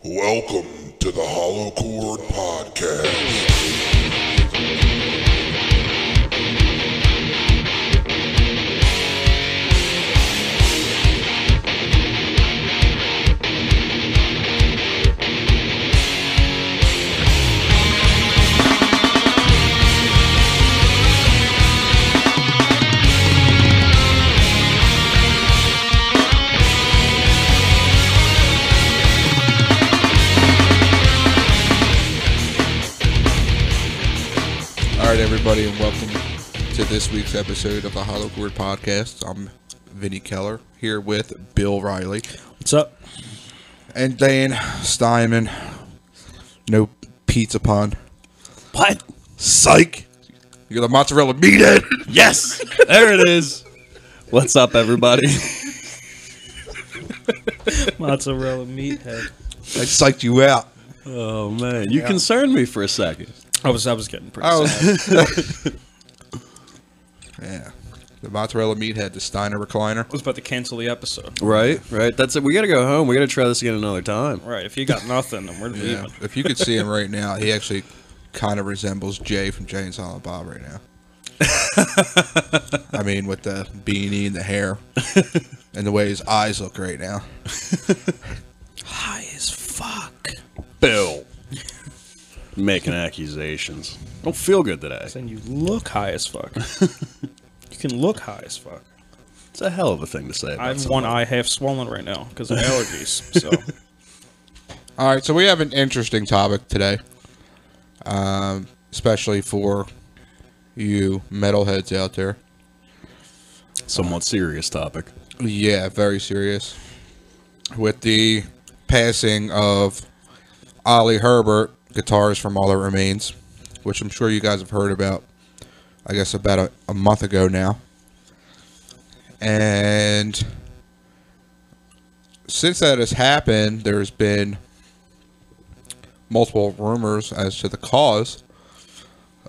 Welcome to the Hollow Chord Podcast. Alright everybody, and welcome to this week's episode of the Hollow Chord Podcast. I'm Vinny Keller, here with Bill Riley. What's up? And Dan Steinman. No pizza pun. What? Psych! You're the mozzarella meathead! Yes! There it is. What's up, everybody? Mozzarella meathead. I psyched you out. Oh, man. You concerned me for a second. I was getting pretty sad. Yeah. The mozzarella meathead, the Steiner recliner. I was about to cancel the episode. Right. That's it. We got to go home. We got to try this again another time. Right. If you got nothing, then we're Yeah. leaving. If you could see him right now, he actually kind of resembles Jay from Jay and Silent Bob right now. I mean, with the beanie and the hair, and the way his eyes look right now. High as fuck. Bill. Making accusations. Don't feel good today. Saying you look high as fuck. You can look high as fuck. It's a hell of a thing to say. I have one eye half swollen right now because of allergies. So, All right, so we have an interesting topic today, especially for you metalheads out there. Somewhat serious topic. Yeah, very serious. With the passing of Oli Herbert, guitarist from All That Remains, which I'm sure you guys have heard about, I guess about a month ago now. And since that has happened, there's been multiple rumors as to the cause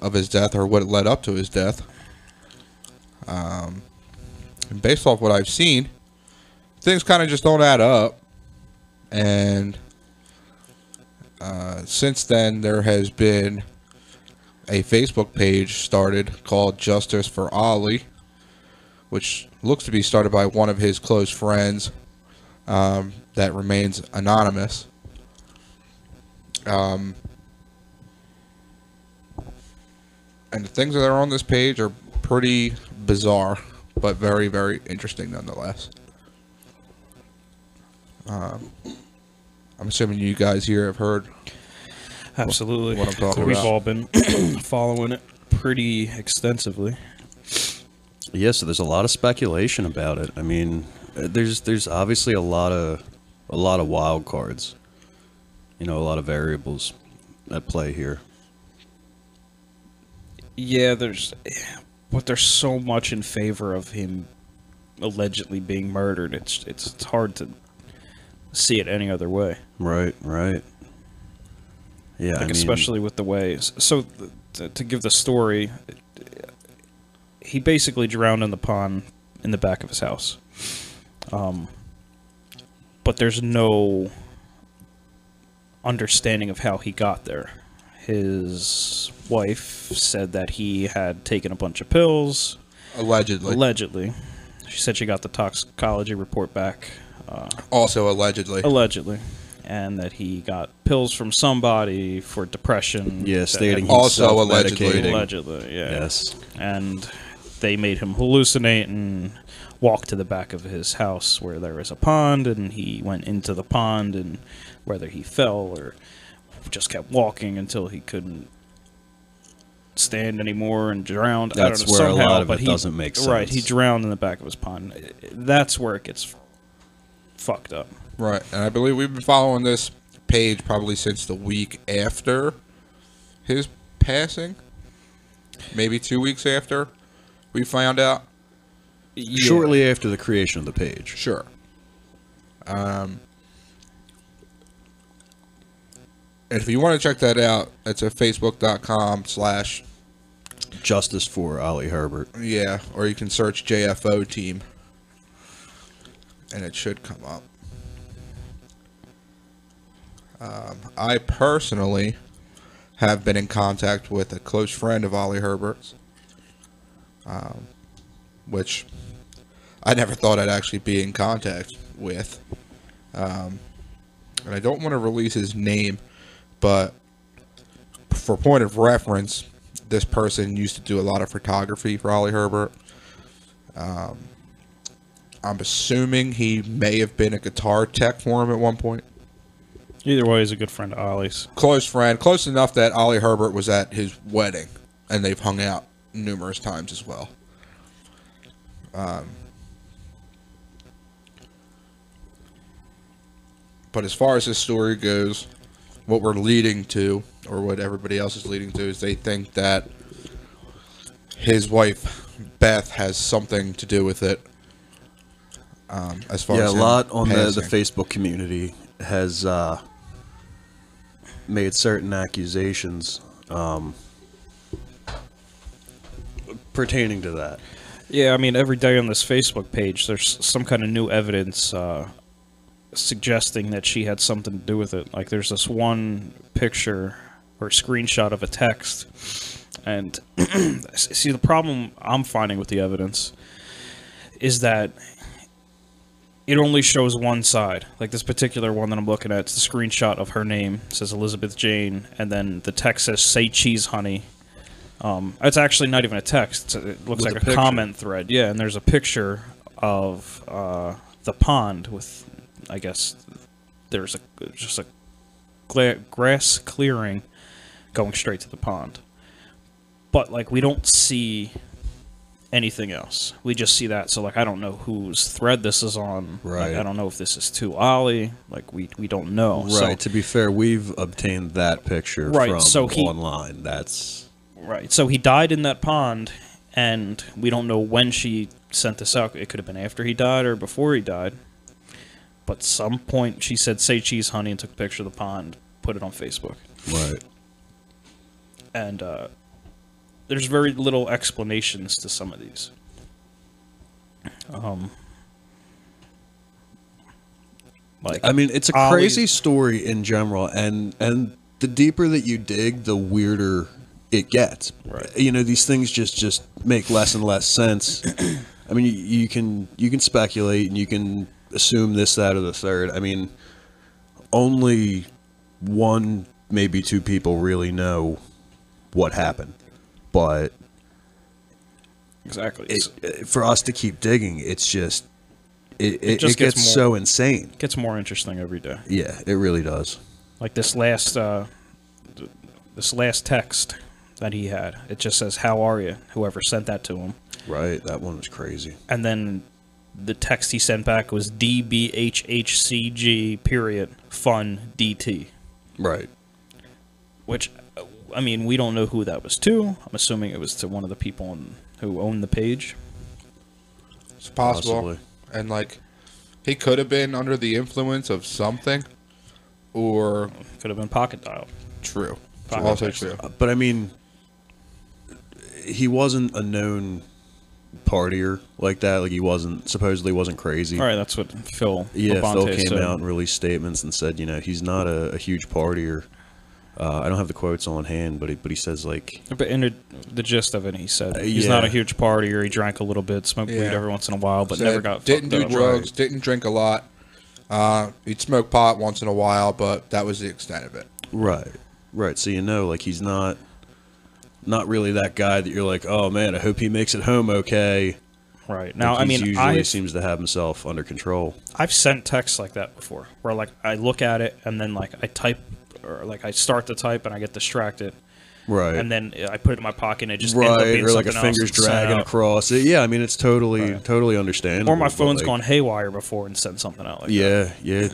of his death or what led up to his death. And based off what I've seen, things kind of just don't add up. And since then, there has been a Facebook page started called Justice for Oli, which looks to be started by one of his close friends that remains anonymous. And the things that are on this page are pretty bizarre, but very, very interesting nonetheless. I'm assuming you guys here have heard absolutely. what I'm talking We've about. all been following it pretty extensively. Yeah, so there's a lot of speculation about it. I mean, there's obviously a lot of wild cards. You know, a lot of variables at play here. Yeah, there's so much in favor of him allegedly being murdered. It's hard to see it any other way. Right. Yeah, Like, especially with the way. So, to give the story, he basically drowned in the pond in the back of his house. But there's no understanding of how he got there. His wife said that he had taken a bunch of pills. Allegedly. Allegedly. She said she got the toxicology report back. Also allegedly. Allegedly. And that he got pills from somebody for depression. yeah, stating that- he's Also allegedly. self-medicating. Allegedly, yeah. Yes. And they made him hallucinate and walk to the back of his house where there is a pond, and he went into the pond, and whether he fell or just kept walking until he couldn't stand anymore and drowned. That's I don't know, where somehow, a lot of but it doesn't make sense. Right, he drowned in the back of his pond. That's where it gets fucked up. Right, and I believe we've been following this page probably since the week after his passing. Maybe 2 weeks after we found out. Yeah. Shortly after the creation of the page. Sure. And if you want to check that out, it's at facebook.com/ Justice for Oli Herbert. yeah, or you can search JFO team. and it should come up. I personally have been in contact with a close friend of Oli Herbert's, which I never thought I'd actually be in contact with. And I don't want to release his name, but for point of reference, this person used to do a lot of photography for Oli Herbert. I'm assuming he may have been a guitar tech for him at one point. Either way, he's a good friend of Ollie's. Close friend, close enough that Oli Herbert was at his wedding, and they've hung out numerous times as well. But as far as this story goes, what we're leading to, or what everybody else is leading to, is they think that his wife, Beth, has something to do with it. As far as a lot on the passing. Facebook community has made certain accusations pertaining to that. Yeah, I mean, every day on this Facebook page, there's some kind of new evidence suggesting that she had something to do with it. Like, there's this one picture or screenshot of a text. And, see, the problem I'm finding with the evidence is that it only shows one side. Like, this particular one that I'm looking at, it's the screenshot of her name. It says Elizabeth Jane, and then the text says, "Say cheese, honey." It's actually not even a text. It looks like a comment thread. Yeah, and there's a picture of the pond with, I guess, there's just a grass clearing going straight to the pond. But, like, we don't see anything else. We just see that. So, like, I don't know whose thread this is on. Right. Like, I don't know if this is to Ollie. Like, we don't know. Right. So, To be fair, we've obtained that picture Right, from so online. That's right. So he died in that pond, and we don't know when she sent this out. It could have been after he died or before he died. But some point she said, "Say cheese, honey," and took a picture of the pond, put it on Facebook. right. And there's very little explanations to some of these. Like, I mean, it's a Ollie's- crazy story in general, and the deeper that you dig, the weirder it gets. Right. You know, these things just make less and less sense. I mean, you can speculate and you can assume this, that, or the third. I mean, only one, maybe two people really know what happened, but exactly. for us to keep digging, it's just it just gets gets more- so insane. It gets more interesting every day. Yeah, it really does. Like this last text that he had, it just says, "How are you?" Whoever sent that to him. Right, that one was crazy. And then the text he sent back was DBHHCG period fun DT. Right. Which, I mean, we don't know who that was to. I'm assuming it was to one of the people who owned the page. It's possible. Possibly. And, like, he could have been under the influence of something, or Could have been pocket dial. true. Pocket Also text. true. But I mean, he wasn't a known partier like that. Like, he supposedly wasn't crazy. All right, that's what Phil. Yeah, Labonte Phil came said. out and released statements and said, you know, he's not a huge partier. I don't have the quotes on hand, but he says, like... But in the gist of it, he said he's yeah. not a huge partier. He drank a little bit, smoked weed Yeah. every once in a while, but Said never got didn't do fucked up. drugs, didn't drink a lot. He'd smoke pot once in a while, but that was the extent of it. Right. Right. So, you know, like, he's not really that guy that you're like, oh, man, I hope he makes it home okay. Right. Now, Like, I he's mean, usually seems to have himself under control. I've sent texts like that before, where, like, I look at it, and then, like, I type, or, like, I start to type, and I get distracted. Right. And then I put it in my pocket, and it just ends up being or like a something else finger's and sent dragging out. across it. Yeah, I mean, it's totally understandable. Or my but, phone's like, gone haywire before and sent something out like that. Yeah,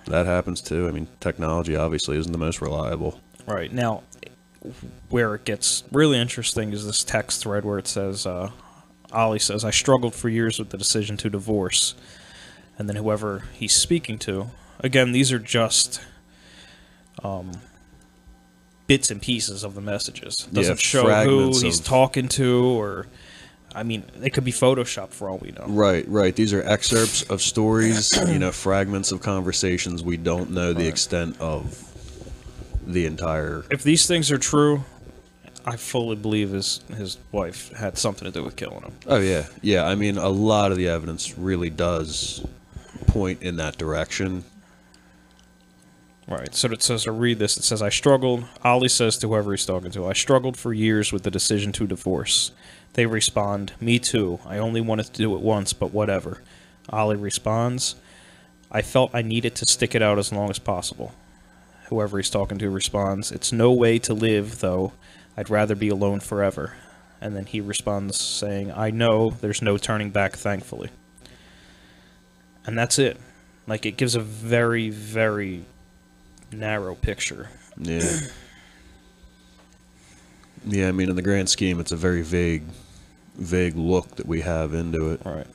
that happens too. I mean, technology obviously isn't the most reliable. Right. Now, where it gets really interesting is this text thread where it says, Ollie says, "I struggled for years with the decision to divorce." And then whoever he's speaking to, again, these are just bits and pieces of the messages. Doesn't show who fragments he's of- talking to or I mean, it could be Photoshopped for all we know. Right. These are excerpts of stories, fragments of conversations. We don't know the extent of the entire... If these things are true, I fully believe his wife had something to do with killing him. Oh, yeah. Yeah, I mean, a lot of the evidence really does point in that direction. Right, so it says, I read this, it says, I struggled, Oli says to whoever he's talking to, I struggled for years with the decision to divorce. They respond, me too, I only wanted to do it once, but whatever. Oli responds, I felt I needed to stick it out as long as possible. Whoever he's talking to responds, it's no way to live, though. I'd rather be alone forever. And then he responds saying, I know there's no turning back, thankfully. And that's it. Like, it gives a very, very narrow picture. Yeah. Yeah, I mean, in the grand scheme, it's a very vague look that we have into it. Right.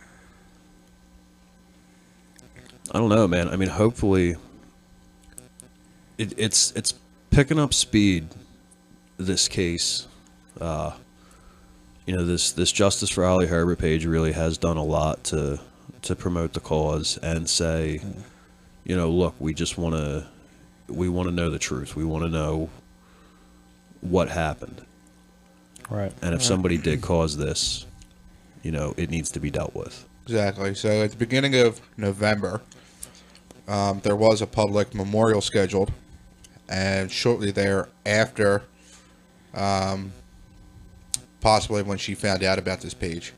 I don't know, man. I mean, hopefully, it's picking up speed. This case, this Justice for Oli Herbert page really has done a lot to promote the cause and say, look, we want to know the truth. We want to know what happened. Right. And if somebody did cause this, it needs to be dealt with. Exactly. So at the beginning of November, there was a public memorial scheduled, and shortly thereafter, possibly when she found out about this page,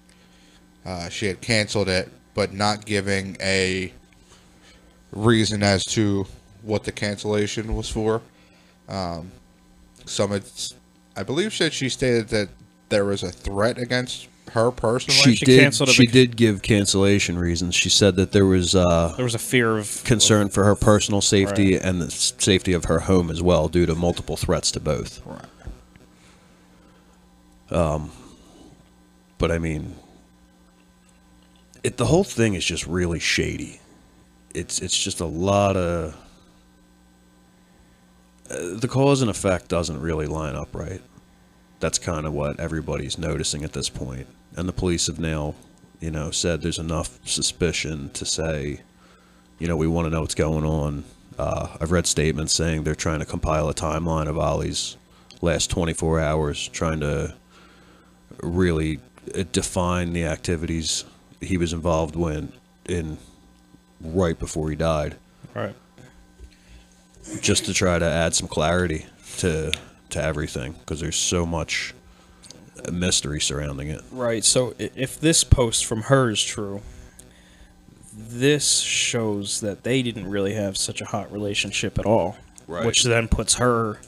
she had canceled it, but not giving a reason as to what the cancellation was for. I believe she stated that there was a threat against her personally. She did give cancellation reasons. She said that there was a fear of concern for her personal safety and the safety of her home as well, due to multiple threats to both. Right. But I mean, the whole thing is just really shady. It's just a lot of the cause and effect doesn't really line up right. That's kind of what everybody's noticing at this point. And the police have now, said there's enough suspicion to say, we want to know what's going on. I've read statements saying they're trying to compile a timeline of Oli's last 24 hours, trying to really define the activities he was involved in right before he died. Right. Just to try to add some clarity to everything, because there's so much mystery surrounding it. Right, so if this post from her is true, this shows that they didn't really have such a hot relationship at all. Right. Which then puts her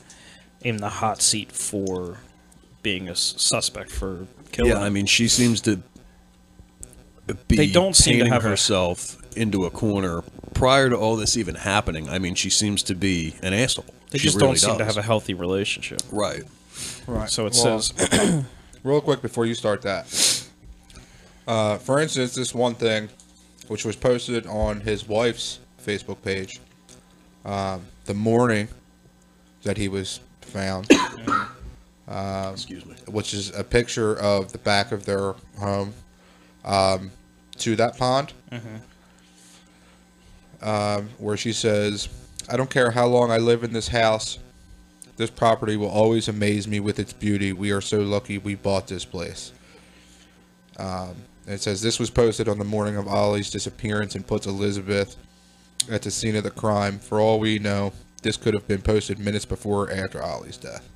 in the hot seat for being a suspect for killing him. I mean, she seems to be they don't seem to have herself into a corner prior to all this even happening. I mean, she seems to be an asshole. They just don't seem to have a healthy relationship. Right. Right. So it says... real quick before you start that. For instance, this one thing, which was posted on his wife's Facebook page, the morning that he was found, Excuse me. which is a picture of the back of their home to that pond, where she says, I don't care how long I live in this house, this property will always amaze me with its beauty. We are so lucky we bought this place. It says this was posted on the morning of Oli's disappearance and puts Elizabeth at the scene of the crime. For all we know, this could have been posted minutes before or after Oli's death.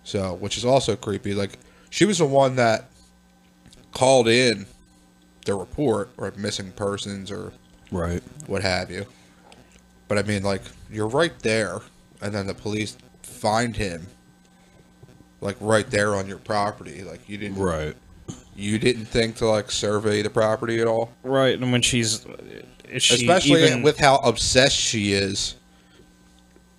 So, which is also creepy. Like, she was the one that called in the report, or missing persons, or Right. what have you. But I mean, like, you're right there, and then the police find him, like, right there on your property. Like, you didn't... Right. You didn't think to, like, survey the property at all? Right, and when she's... Especially with how obsessed she is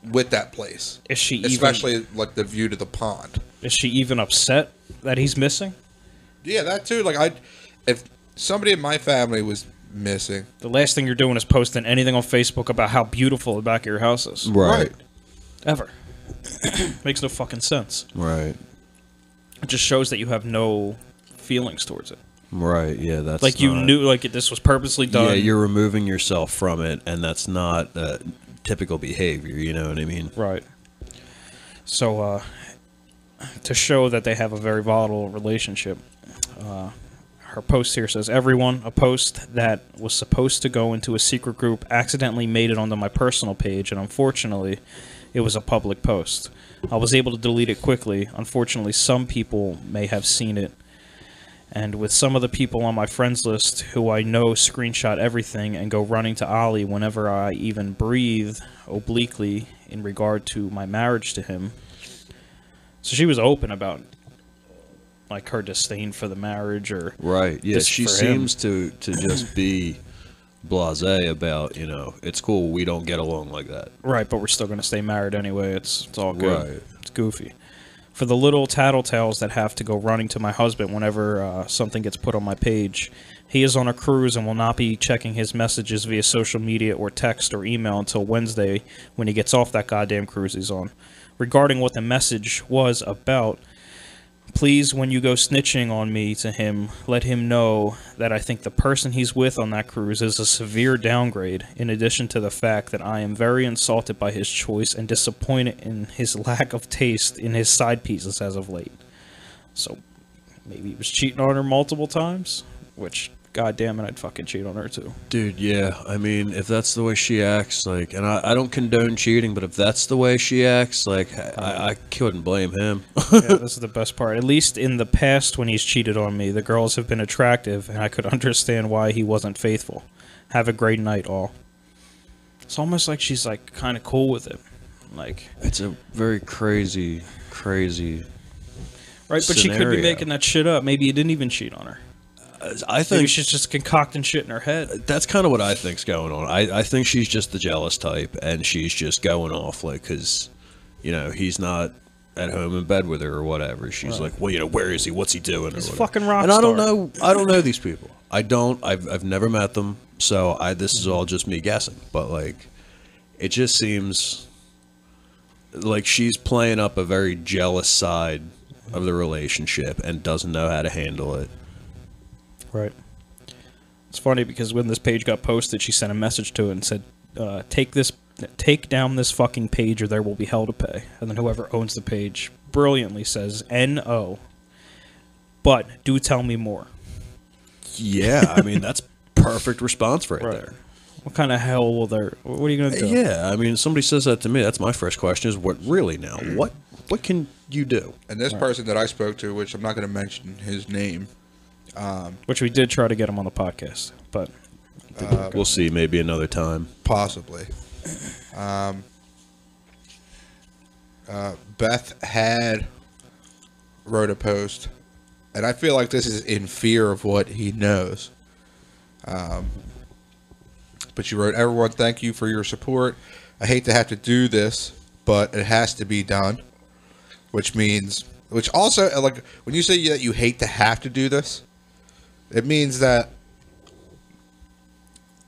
with that place. Is she Especially, like, the view to the pond. Is she even upset that he's missing? Yeah, that too. Like, if somebody in my family was missing... The last thing you're doing is posting anything on Facebook about how beautiful the back of your house is. Right. Ever. Makes no fucking sense. Right. It just shows that you have no feelings towards it. Right, yeah, that's Like, you knew, like, this was purposely done. Yeah, you're removing yourself from it, and that's not typical behavior, you know what I mean? Right. So, to show that they have a very volatile relationship, her post here says, "Everyone, a post that was supposed to go into a secret group accidentally made it onto my personal page, and unfortunately, it was a public post. I was able to delete it quickly. Unfortunately, some people may have seen it. And with some of the people on my friends list who I know screenshot everything and go running to Oli whenever I even breathe obliquely in regard to my marriage to him." So she was open about, like, her disdain for the marriage, or right. Yeah, this she for seems him. to just be blasé about, you know, it's cool, we don't get along like that. Right, but we're still going to stay married anyway. It's all good. Right. It's goofy. For the little tattletales that have to go running to my husband whenever something gets put on my page, he is on a cruise and will not be checking his messages via social media or text or email until Wednesday when he gets off that goddamn cruise he's on. Regarding what the message was about, please, when you go snitching on me to him, let him know that I think the person he's with on that cruise is a severe downgrade, in addition to the fact that I am very insulted by his choice and disappointed in his lack of taste in his side pieces as of late. So, maybe he was cheating on her multiple times, which, goddamn it, I'd fucking cheat on her too. Dude, yeah, I mean, if that's the way she acts, like, and I don't condone cheating, but if that's the way she acts, like, I couldn't blame him. Yeah, this is the best part. At least in the past when he's cheated on me, the girls have been attractive, and I could understand why he wasn't faithful. Have a great night, all. It's almost like she's, like, kind of cool with it. Like, It's a very crazy right, but she could be scenario. making that shit up. Maybe he didn't even cheat on her. I Maybe think she's just concocting shit in her head. that's kind of what I think's going on. I think she's just the jealous type, and she's just going off, like, because, you know, he's not at home in bed with her or whatever. She's like, well, you know, where is he? What's he doing? He's or a whatever. fucking rock And I don't star. know. I don't know these people. I've never met them, so this is all just me guessing. But, like, it just seems like she's playing up a very jealous side of the relationship and doesn't know how to handle it. Right. It's funny because when this page got posted, she sent a message to it and said, take down this fucking page or there will be hell to pay. And then whoever owns the page brilliantly says, N-O. But do tell me more. Yeah, I mean, that's perfect response right there. What kind of hell will there... What are you going to do? Yeah, I mean, somebody says that to me, that's my first question is, what really now? What can you do? And this person that I spoke to, which I'm not going to mention his name, Which we did try to get him on the podcast, but... We'll see, maybe another time. possibly. Beth had wrote a post, and I feel like this is in fear of what he knows. But she wrote, "Everyone, thank you for your support. I hate to have to do this, but it has to be done." Which also, like, when you say that you hate to have to do this, it means that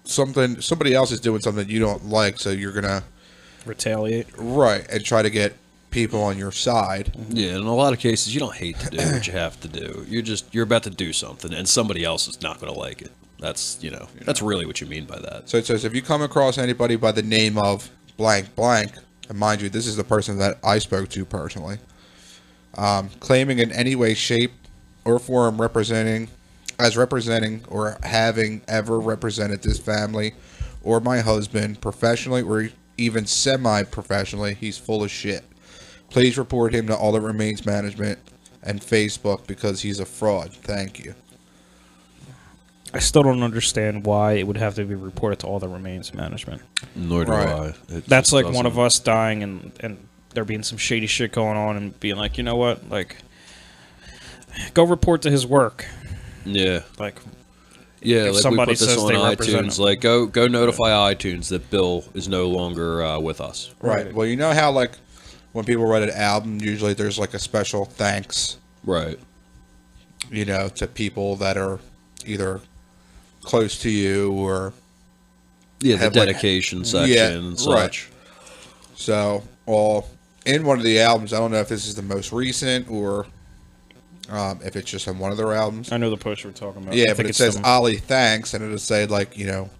somebody else is doing something you don't like, so you're gonna Retaliate. right and try to get people on your side. Yeah, in a lot of cases, you don't hate to do what you have to do. You're about to do something, and somebody else is not going to like it. That's, that's really what you mean by that. So it says, if you come across anybody by the name of blank blank, and mind you, this is the person that I spoke to personally, claiming in any way, shape, or form representing or having ever represented this family or my husband professionally or even semi-professionally, he's full of shit. Please report him to All That Remains Management and Facebook because he's a fraud. Thank you. I still don't understand why it would have to be reported to All That Remains Management. Nor do Right. I. That's like one of us dying and there being some shady shit going on and being like, you know what? Like, go report to his work. Yeah. Like, Yeah, if like somebody we put this says on they represent iTunes. him. Like, go notify iTunes that Bill is no longer with us. Right. Well, you know how, like, when people write an album, usually there's, like, a special thanks, Right. to people that are either close to you or... Yeah, the have, like, dedication section and such. Right. So, well, in one of the albums, I don't know if this is the most recent or If it's just on one of their albums. I know the poster we're talking about. Yeah, but it says Oli thanks, and it'll say, like, you know,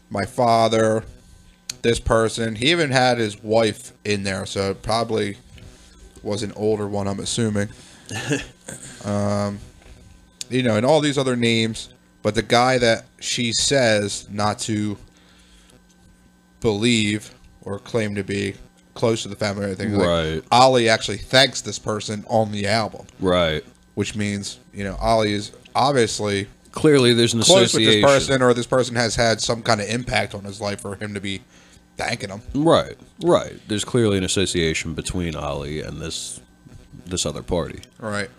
my father, this person. He even had his wife in there, so it probably was an older one, I'm assuming. You know, and all these other names. But the guy that she says not to believe or claim to be close to the family or anything, Right. like, Oli actually thanks this person on the album. Right. Which means, you know, Oli is obviously Clearly, there's an close with association. this person, or this person has had some kind of impact on his life for him to be thanking him. Right. Right. There's clearly an association between Oli and this other party. Right.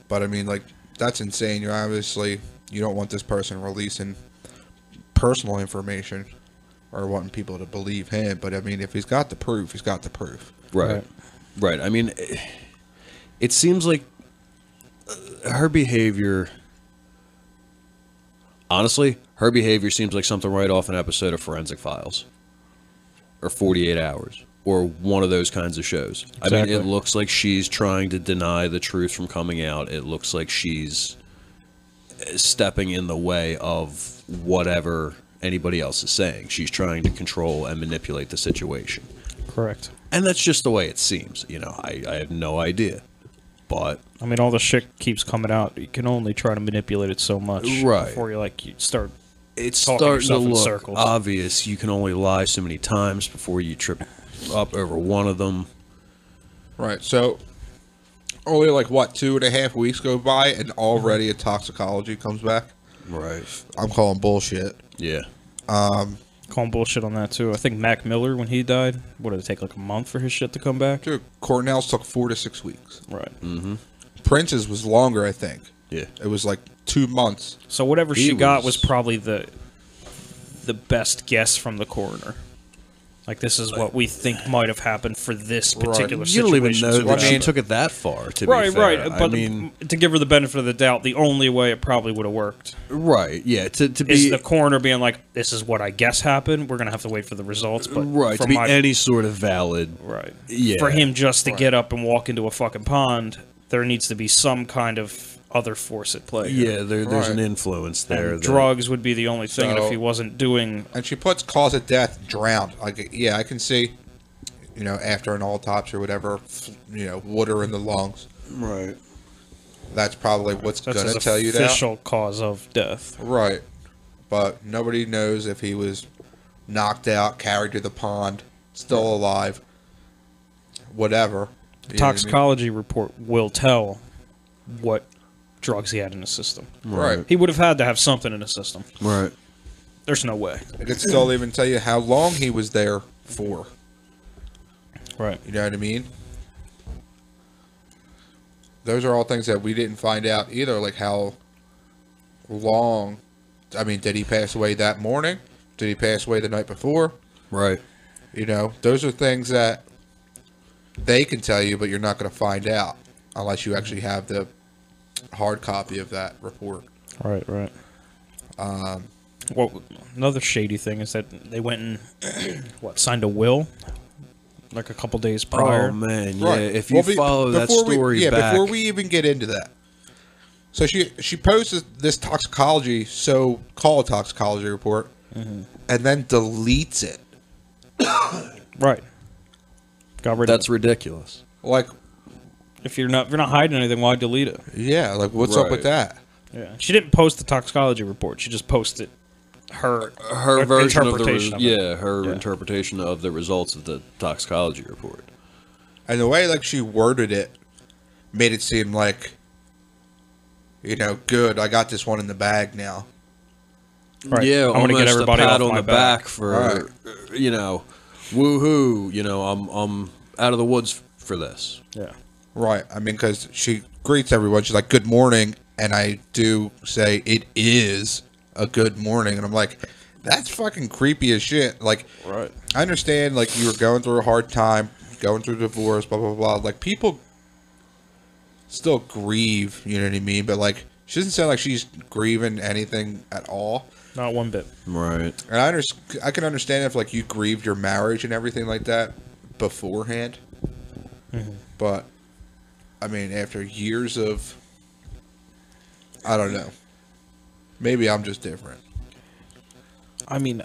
But I mean, like, that's insane. You don't want this person releasing personal information or wanting people to believe him. But I mean, if he's got the proof, he's got the proof. Right. Right. I mean, it seems like her behavior. Honestly, her behavior seems like something right off an episode of Forensic Files or 48 Hours or one of those kinds of shows. Exactly. I mean, it looks like she's trying to deny the truth from coming out. It looks like she's stepping in the way of whatever anybody else is saying. She's trying to control and manipulate the situation. Correct. And that's just the way it seems. You know, I have no idea. But I mean, all the shit keeps coming out. You can only try to manipulate it so much Right. before you start. it's Talking starting to yourself in look circles. obvious. You can only lie so many times before you trip up over one of them. Right. So, only like, what, 2.5 weeks go by and already a toxicology comes back? Right. I'm calling bullshit. Yeah. Calling bullshit on that too. I think Mac Miller, when he died, what did it take, like a month for his shit to come back? Dude, Cornell's took 4 to 6 weeks. Right. Prince's was longer, I think. Yeah. It was like 2 months. So whatever He she got was was- probably the best guess from the coroner. Like, this is what we think might have happened for this particular You situation. don't even know So that I she mean- took it that far, to Right, be fair. right. I But mean, to give her the benefit of the doubt, the only way it probably would have worked right, yeah. To is be the coroner being like, "This is what I guess happened. We're gonna have to wait for the results." But right, to from be my, any sort of valid. right, Yeah. for him just to get up and walk into a fucking pond, there needs to be some kind of other force at play. Yeah, there's Right. an influence there. And that- drugs would be the only thing. And So- if he wasn't doing, And she puts cause of death drowned. Like, yeah, I can see, you know, after an autopsy or whatever, you know, water in the lungs. Right. That's probably what's that's going to his tell you that. official cause of death. Right. But nobody knows if he was knocked out, carried to the pond, still alive, whatever. The You know what I mean? toxicology report will tell what drugs he had in his system. Right. He would have had to have something in his system. Right. There's no way. It could still even tell you how long he was there for. Right. You know what I mean? Those are all things that we didn't find out either, like how long. I mean, did he pass away that morning? Did he pass away the night before? Right. You know, those are things that they can tell you, but you're not going to find out unless you actually have the hard copy of that report. Right, right. Well, another shady thing is that they went and signed a will, like a couple days prior. Oh man, yeah. Right. If you follow that story back, before we even get into that. So she posts this so-called toxicology report, and then deletes it. Right. Got rid that's of it. ridiculous. Like, If you're not hiding anything, why delete it? yeah, like what's up with Right. that? Yeah. She didn't post the toxicology report. She just posted her Version of interpretation of it. her Yeah. interpretation of the results of the toxicology report. And the way like she worded it made it seem like, you know, good. I got this one in the bag now. Right. Yeah, I'm gonna get almost everybody a pat off on my the back for Right. you know, woohoo. You know, I'm out of the woods for this. Yeah. Right. I mean, because she greets everyone. She's like, "Good morning," and I do say it is a good morning, and I'm like, that's fucking creepy as shit. Like, Right. I understand, like, you were going through a hard time, going through divorce, blah blah blah. Like, people still grieve, you know what I mean? But like, she doesn't sound like she's grieving anything at all. Not one bit. Right. And I can understand if like you grieved your marriage and everything like that beforehand. But, I mean, after years of, I don't know. Maybe I'm just different. I mean,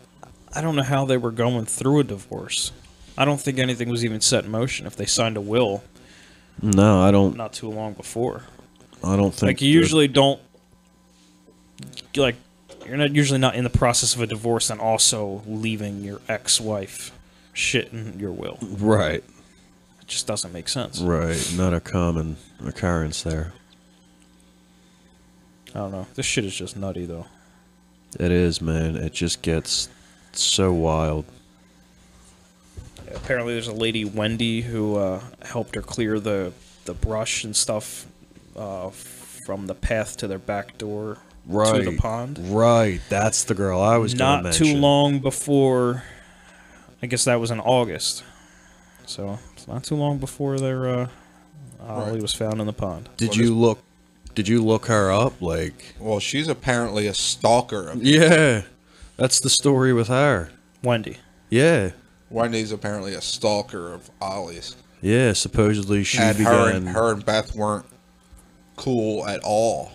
I don't know how they were going through a divorce. I don't think anything was even set in motion if they signed a will. No, I don't. Not too long before. I don't think. Like, you usually don't. Like, you're not usually not in the process of a divorce and also leaving your ex-wife shit in your will. Right. It just doesn't make sense. Right. Not a common occurrence there. I don't know. This shit is just nutty, though. It is, man. It just gets so wild. Yeah, apparently, there's a lady, Wendy, who helped her clear the brush and stuff from the path to their back door to the pond. Right. That's the girl I was going to mention. Not too long before. I guess that was in August. So it's not too long before their Ollie was found in the pond. Did you look her up? Like, Well, she's apparently a stalker. yeah, that's the story with her. Wendy. Yeah, Wendy's apparently a stalker of Ollie's. yeah. Supposedly she And began her and Beth weren't cool at all.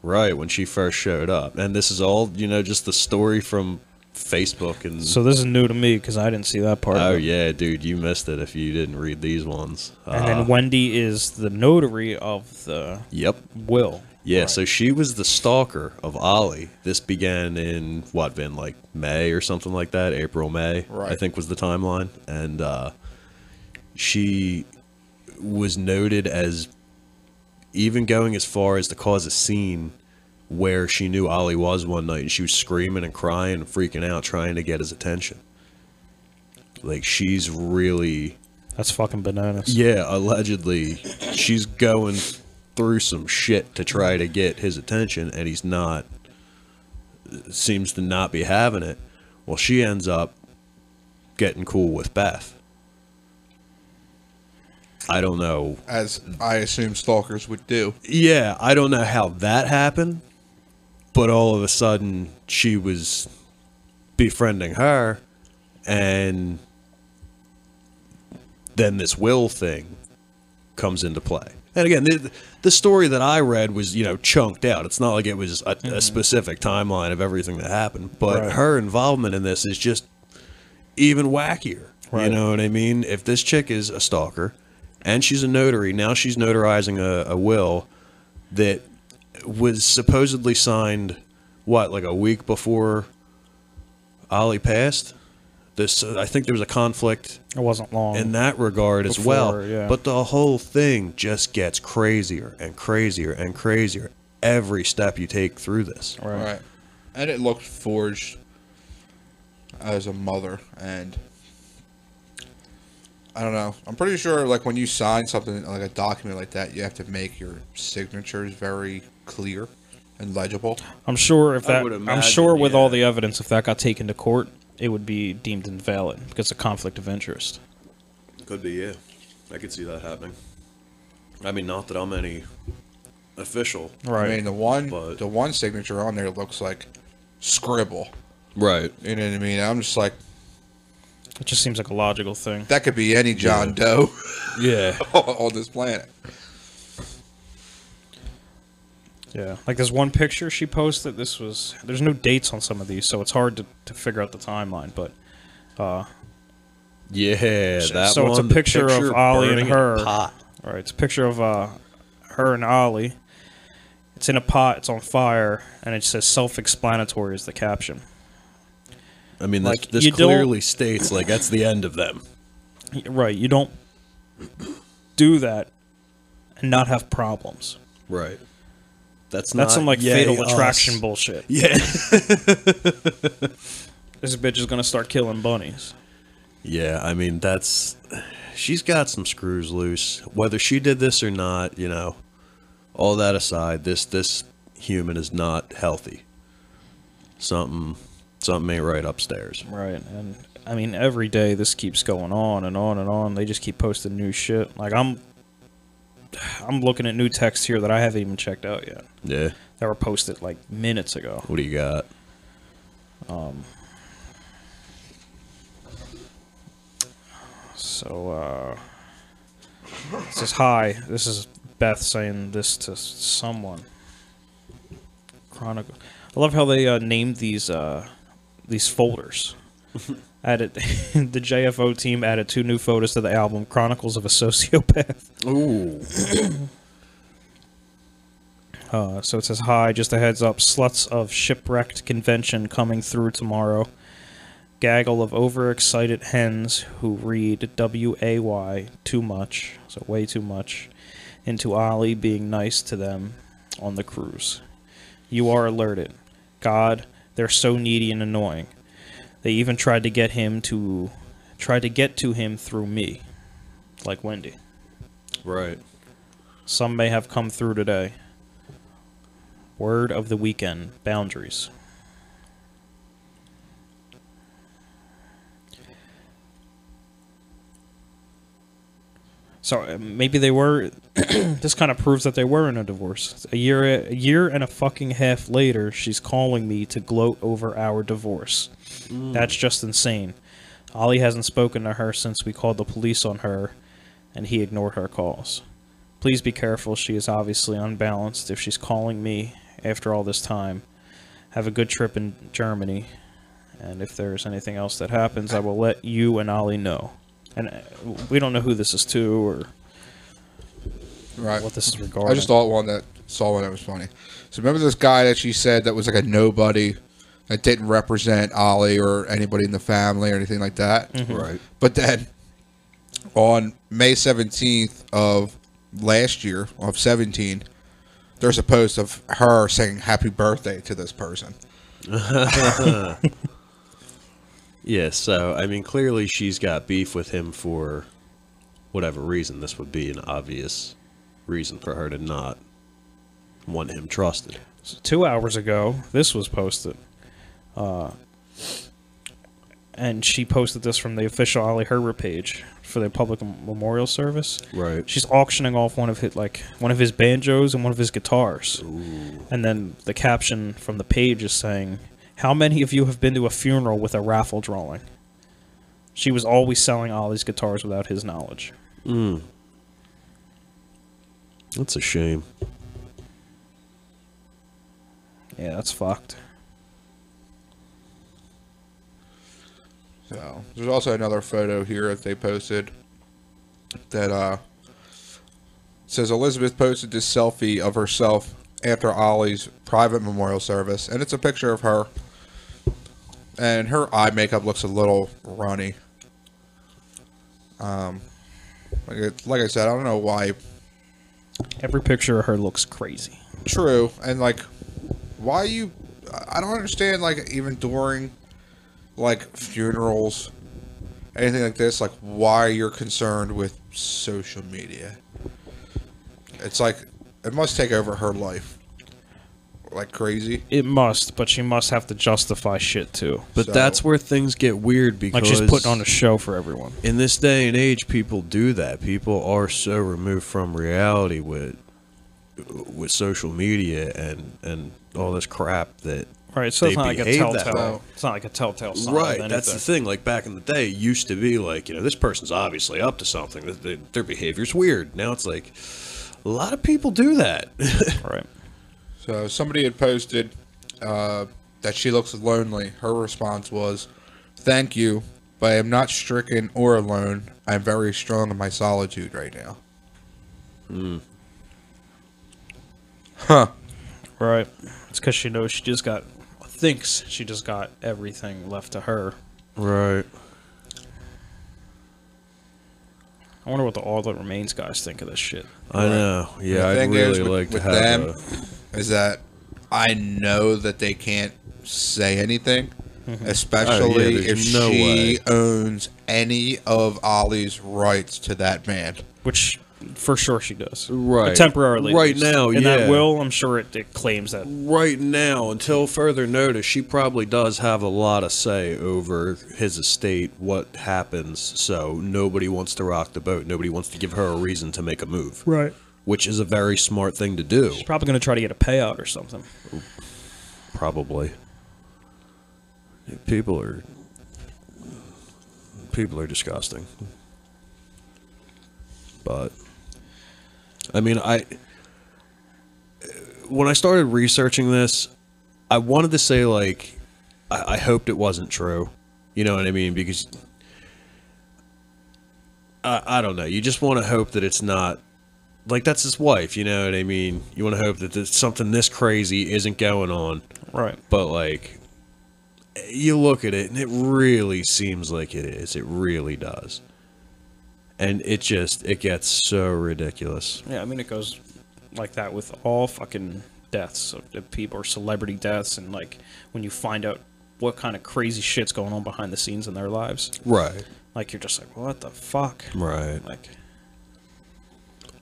right when she first showed up, and this is all just the story from Facebook and. So this is new to me because I didn't see that part. Oh of it. yeah, dude, you missed it if you didn't read these ones. And then Wendy is the notary of the Yep. will. Yeah, Right. so she was the stalker of Ollie. This began in, Vin, like May or something like that? April, May, Right. I think was the timeline. And she was noted as even going as far as to cause a scene where she knew Ollie was one night, and she was screaming and crying and freaking out, trying to get his attention. Like, she's really... That's fucking bananas. Yeah, allegedly, she's going through some shit to try to get his attention, and he's not, seems to not be having it. Well, she ends up getting cool with Beth. I don't know. As I assume stalkers would do. Yeah, I don't know how that happened, but all of a sudden she was befriending her, and then this will thing comes into play. And again, the story that I read was, chunked out. It's not like it was a specific timeline of everything that happened, but Right. her involvement in this is just even wackier. Right. You know what I mean? If this chick is a stalker and she's a notary, now she's notarizing a will that was supposedly signed, like a week before Ollie passed? I think there was a conflict It wasn't long. in that regard as Before, well. yeah. But the whole thing just gets crazier and crazier and crazier every step you take through this. Right. And it looked forged as a mother, and I don't know. I'm pretty sure, like, when you sign something, like a document like that, you have to make your signatures very clear and legible. I'm sure if I that. would I'm imagine, sure with all yeah. the evidence, if that got taken to court, it would be deemed invalid because of conflict of interest. Could be, yeah. I could see that happening. I mean, not that I'm any official. Right. I mean, the one signature on there looks like scribble. Right. You know what I mean? I'm just like, It just seems like a logical thing. that could be any John Doe Yeah. on this planet. Yeah. Like there's one picture she posted. There's no dates on some of these, so it's hard to figure out the timeline. But Yeah, that so one. it's a the picture of Ollie and burning in a her. pot. All right, it's a picture of her and Ollie. It's in a pot. It's on fire, and it says "self-explanatory" is the caption. I mean, Like, this you don't- clearly states, like, that's the end of them. Right. You don't do that and not have problems. Right. That's Some like yay, fatal us. attraction bullshit. Yeah. This bitch is gonna start killing bunnies. Yeah, I mean, she's got some screws loose. Whether she did this or not, all that aside, this human is not healthy. Something ain't right upstairs. Right. And I mean, every day this keeps going on and on and on. They just keep posting new shit. Like I'm looking at new texts here that I haven't even checked out yet. Yeah. That were posted like minutes ago. What do you got? So It says, "Hi, this is Beth saying this to someone." Chronicle. I love how they named these folders. Added the JFO team added 2 new photos to the album, Chronicles of a Sociopath. Ooh. So it says, "Hi, just a heads up, sluts of shipwrecked convention coming through tomorrow. Gaggle of overexcited hens who read WAY too much, so way too much, into Oli being nice to them on the cruise. You are alerted. God, they're so needy and annoying. They even tried to get to him through me, like Wendy. Right. Some may have come through today. Word of the weekend, boundaries." So maybe they were. This kind of proves that they were in a divorce. A year and a fucking half later, she's calling me to gloat over our divorce. That's just insane. Oli hasn't spoken to her since we called the police on her, and he ignored her calls. Please be careful. She is obviously unbalanced if she's calling me after all this time. Have a good trip in Germany, and if there's anything else that happens, I will let you and Oli know. And we don't know who this is to or what this is regarding. I just saw one that was funny. So remember this guy that she said that was like a nobody that didn't represent Oli or anybody in the family or anything like that? Mm-hmm. Right. But then on May 17th of last year, of 17, there's a post of her saying happy birthday to this person. Yeah, so, I mean, clearly she's got beef with him for whatever reason. This would be an obvious reason for her to not want him trusted. So 2 hours ago, this was posted. And she posted this from the official Oli Herbert page for the public memorial service. Right. She's auctioning off one of his banjos and one of his guitars. Ooh. And then the caption from the page is saying, "How many of you have been to a funeral with a raffle drawing?" She was always selling Oli's guitars without his knowledge. That's a shame. Yeah, that's fucked. So there's also another photo here that they posted that says Elizabeth posted this selfie of herself after Oli's private memorial service, and it's a picture of her, and her eye makeup looks a little runny. Like I said, I don't know why. Every picture of her looks crazy. True, and like, why you? I don't understand. Like, even during like funerals, anything like this, like why you're concerned with social media. It's like it must take over her life like crazy. It must, but she must have to justify shit too. But So- that's where things get weird because Like she's putting on a show for everyone. in this day and age, people do that. People are so removed from reality with social media and all this crap that Right, so it's they not like a behave that telltale. way. It's not like a telltale sign. Right, of that's the anything. thing. Like back in the day, it used to be like, you know, this person's obviously up to something. Their behavior's weird. Now it's like a lot of people do that. Right. So somebody had posted that she looks lonely. Her response was, "Thank you, but I am not stricken or alone. I am very strong in my solitude right now." Huh. Right. It's because she knows thinks she just got everything left to her. Right. I wonder what all the remains guys think of this shit. I know. Yeah, The I'd thing really is like to with have them is that I know that they can't say anything, especially there's if no she way. owns any of Ollie's rights to that man. Which, for sure, she does. Right. Temporarily. Right at least. now, In that yeah. will, I'm sure it claims that. right now, until further notice, she probably does have a lot of say over his estate, what happens, so nobody wants to rock the boat. Nobody wants to give her a reason to make a move. Right. Which is a very smart thing to do. She's probably going to try to get a payout or something. Probably. People are disgusting. But I mean, when I started researching this, I wanted to say, like, I hoped it wasn't true. You know what I mean? Because I don't know. You just want to hope that it's not, like, that's his wife. You know what I mean? You want to hope that something this crazy isn't going on. Right. But, like, you look at it, and it really seems like it is. It really does. And it gets so ridiculous. Yeah, I mean, it goes like that with all fucking deaths of people, or celebrity deaths, and, like, when you find out what kind of crazy shit's going on behind the scenes in their lives. Right. Like, you're just like, what the fuck? Right. Like,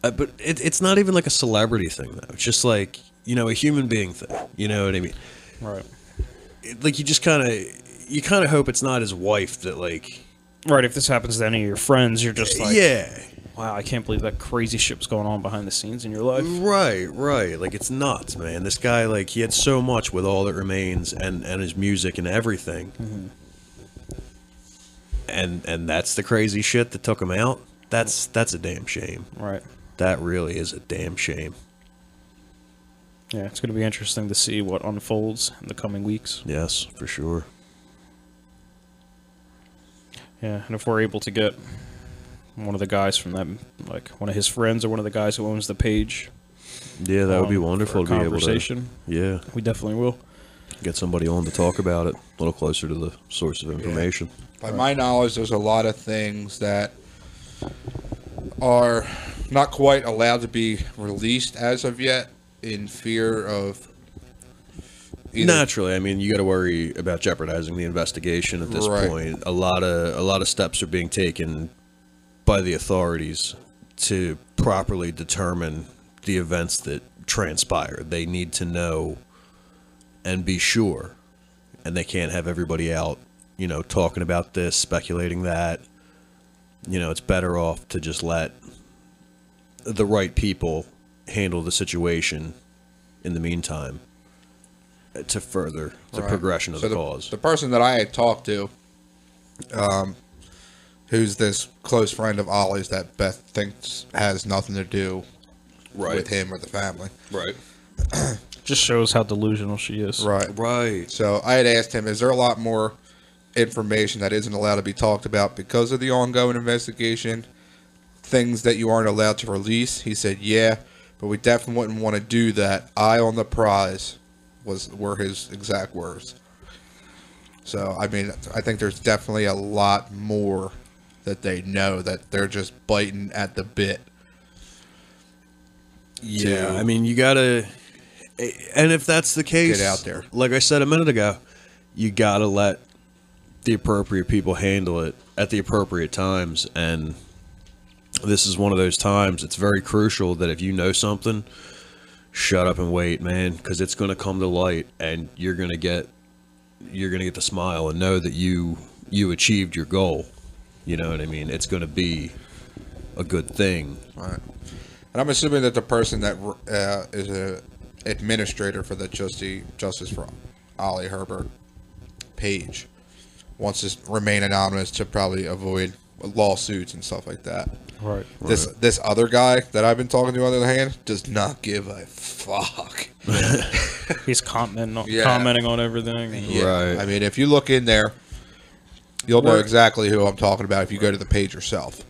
but it's not even like a celebrity thing, though. It's just like, you know, a human being thing. You know what I mean? right. Like, you kind of hope it's not his wife that, like... Right, if this happens to any of your friends, you're just like, yeah. wow, I can't believe that crazy shit's going on behind the scenes in your life. Right. Like, it's nuts, man. This guy, like, he had so much with All That Remains and his music and everything. Mm-hmm. And that's the crazy shit that took him out. That's a damn shame. Right. That really is a damn shame. Yeah, it's going to be interesting to see what unfolds in the coming weeks. Yes, for sure. Yeah, and if we're able to get one of the guys from that, like one of his friends or one of the guys who owns the page. Yeah, that would be wonderful to be able to. Yeah. We definitely will. Get somebody on to talk about it, a little closer to the source of information. By my knowledge, there's a lot of things that are not quite allowed to be released as of yet, in fear of naturally. I mean, you got to worry about jeopardizing the investigation at this point. A lot of steps are being taken by the authorities to properly determine the events that transpired. They need to know and be sure, and they can't have everybody out, you know, talking about this, speculating that. You know, it's better off to just let the right people handle the situation in the meantime to further the progression of the cause. The person that I had talked to, who's this close friend of Ollie's that Beth thinks has nothing to do with him or the family. Right. Just shows how delusional she is. Right. So I had asked him, is there a lot more information that isn't allowed to be talked about because of the ongoing investigation? Things that you aren't allowed to release? He said, yeah, but we definitely wouldn't want to do that. Eye on the prize were his exact words. So, I mean, I think there's definitely a lot more that they know that they're just biting at the bit. Yeah, I mean, you gotta, and if that's the case, get out there. Like I said a minute ago, you gotta let the appropriate people handle it at the appropriate times, and this is one of those times. It's very crucial that if you know something, shut up and wait, man, because it's gonna come to light, and you're gonna get the smile and know that you achieved your goal. You know what I mean? It's gonna be a good thing. Right. And I'm assuming that the person that is an administrator for the Justice for Oli Herbert page wants to remain anonymous to probably avoid lawsuits and stuff like that. Right. This other guy that I've been talking to, on the other hand, does not give a fuck. He's commenting on everything. Yeah. Right. I mean, if you look in there, you'll know exactly who I'm talking about if you go to the page yourself.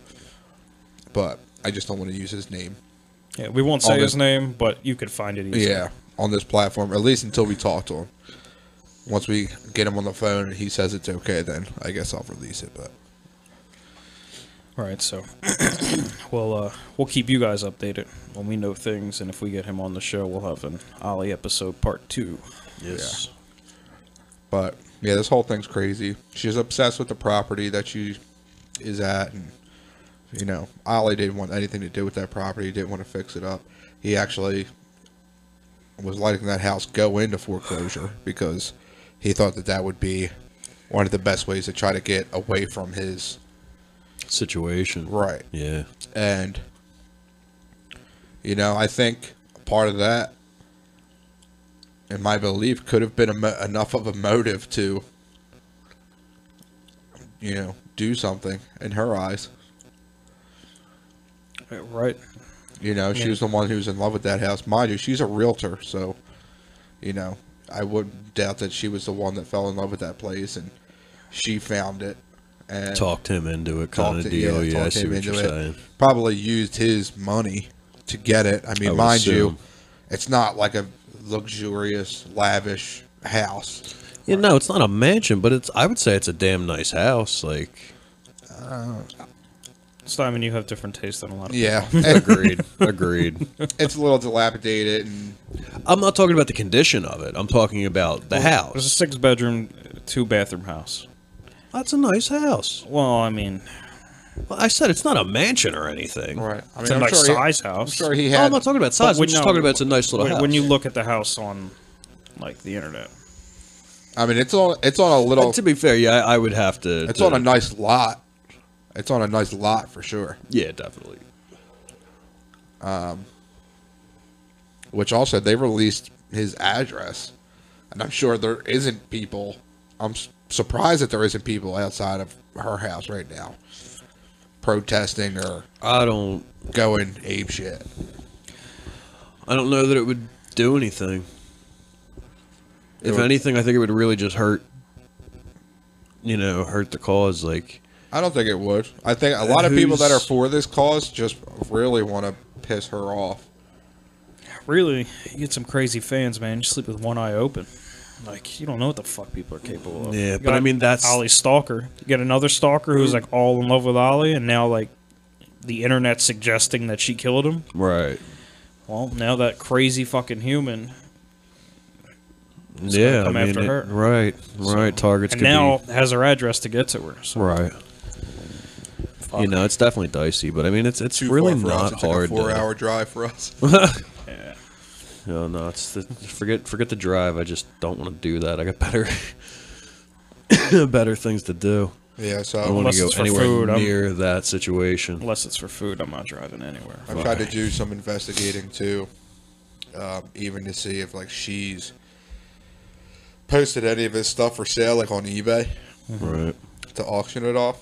But I just don't want to use his name. Yeah, we won't say his name, but you could find it easily. Yeah, on this platform, at least until we talk to him. Once we get him on the phone and he says it's okay, then I guess I'll release it. But All right, so we'll keep you guys updated when we know things, and if we get him on the show, we'll have an Oli episode part 2. Yes. Yeah. But yeah, this whole thing's crazy. She's obsessed with the property that she is at, and you know, Oli didn't want anything to do with that property. He didn't want to fix it up. He actually was letting that house go into foreclosure because he thought that would be one of the best ways to try to get away from his situation. Right. Yeah. And, you know, I think part of that, in my belief, could have been enough of a motive to, you know, do something in her eyes. Right. You know, she was the one who was in love with that house. Mind you, she's a realtor, so, you know, I wouldn't doubt that she was the one that fell in love with that place, and she found it. And Talked him into it kind of deal. Yeah, I see what you're saying. Probably used his money to get it. I mean, mind you, it's not like a luxurious, lavish house. Yeah, no, it's not a mansion, but I would say it's a damn nice house. Like, Simon, you have different taste than a lot of agreed. Agreed. It's a little dilapidated, and I'm not talking about the condition of it. I'm talking about the house. It's a 6-bedroom, 2-bathroom house. That's a nice house. Well, I mean, well, I said it's not a mansion or anything. right. I mean, it's a nice size house. I'm sure he Oh, had. I'm not talking about size. We're just talking about it's a nice little house. When you look at the house on, like, the internet. I mean, it's on a little. To be fair, yeah, I would have to. It's on a nice lot. It's on a nice lot for sure. Yeah, definitely. Which also, they released his address, and I'm sure there isn't people. I'm surprised that there isn't people outside of her house right now protesting or going apeshit. I don't know that it would do anything. If anything, I think it would really just hurt the cause. Like, I don't think it would. I think a lot of people that are for this cause just really want to piss her off. Really, you get some crazy fans, man. You sleep with one eye open. Like, you don't know what the fuck people are capable of. Yeah, but I mean, that's Oli's stalker. You get another stalker who's like all in love with Oli, and now like the internet suggesting that she killed him. Right. Well, now that crazy fucking human. Yeah, come after her. Right. So, Targets. And now has her address to get to her. So. Right. Fuck. You know, it's definitely dicey, but I mean, it's Too really far for us. not It's hard. like a 4-hour drive for us. Yeah. No, forget the drive. I just don't want to do that. I got better things to do. Yeah, so I don't want to go anywhere food, near that situation. Unless it's for food, I'm not driving anywhere. I've tried to do some investigating too, even to see if like she's posted any of his stuff for sale, like on eBay, Right. to auction it off.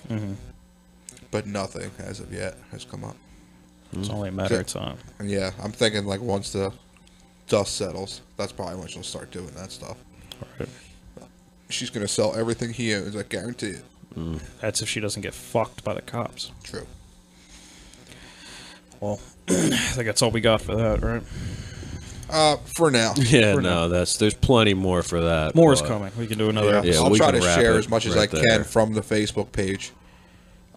But nothing as of yet has come up. It's only a matter of time. And yeah, I'm thinking like once the dust settles, that's probably when she'll start doing that stuff. Right. She's gonna sell everything he owns. I guarantee it. That's if she doesn't get fucked by the cops. True. Well, I think that's all we got for that, right? For now. Yeah, For no, there's plenty more for that. More is but- coming. We can do another Yeah, episode. Yeah, I'll we try can to wrap share it as much as right I can there. from the Facebook page,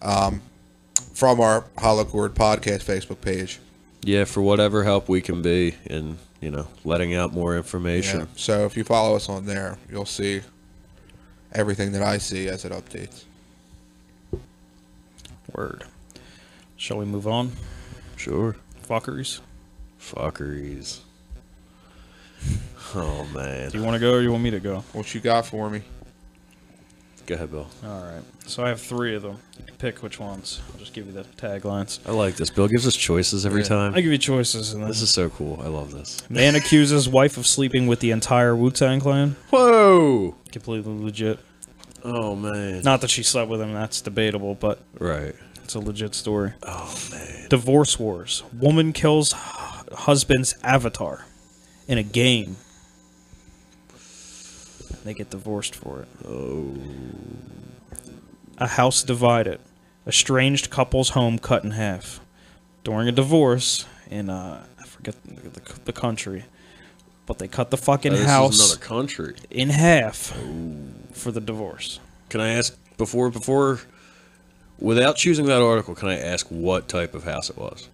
from our Hollow Chord Podcast Facebook page. Yeah, for whatever help we can be in, letting out more Yeah. information. So if you follow us on there, you'll see everything that I see as it updates. Word. Shall we move on? Sure. Fuckeries. Fuckeries. Oh, man. Do you want to go or you want me to go? What you got for me? Go ahead, Bill. All right. So I have 3 of them. You can pick which ones. I'll just give you the taglines. I like this. Bill gives us choices every time. I give you choices. And then This is so cool. I love this. man accuses wife of sleeping with the entire Wu-Tang Clan. Whoa! Completely legit. Oh, man. Not that she slept with him. That's debatable, but Right. it's a legit story. Oh, man. Divorce wars. Woman kills husband's avatar in a game. They get divorced for it. Oh. A house divided. Estranged couple's home cut in half. During a divorce in, I forget the country, but they cut the fucking This house is another country. in half for the divorce. Can I ask, before, without choosing that article, can I ask what type of house it was?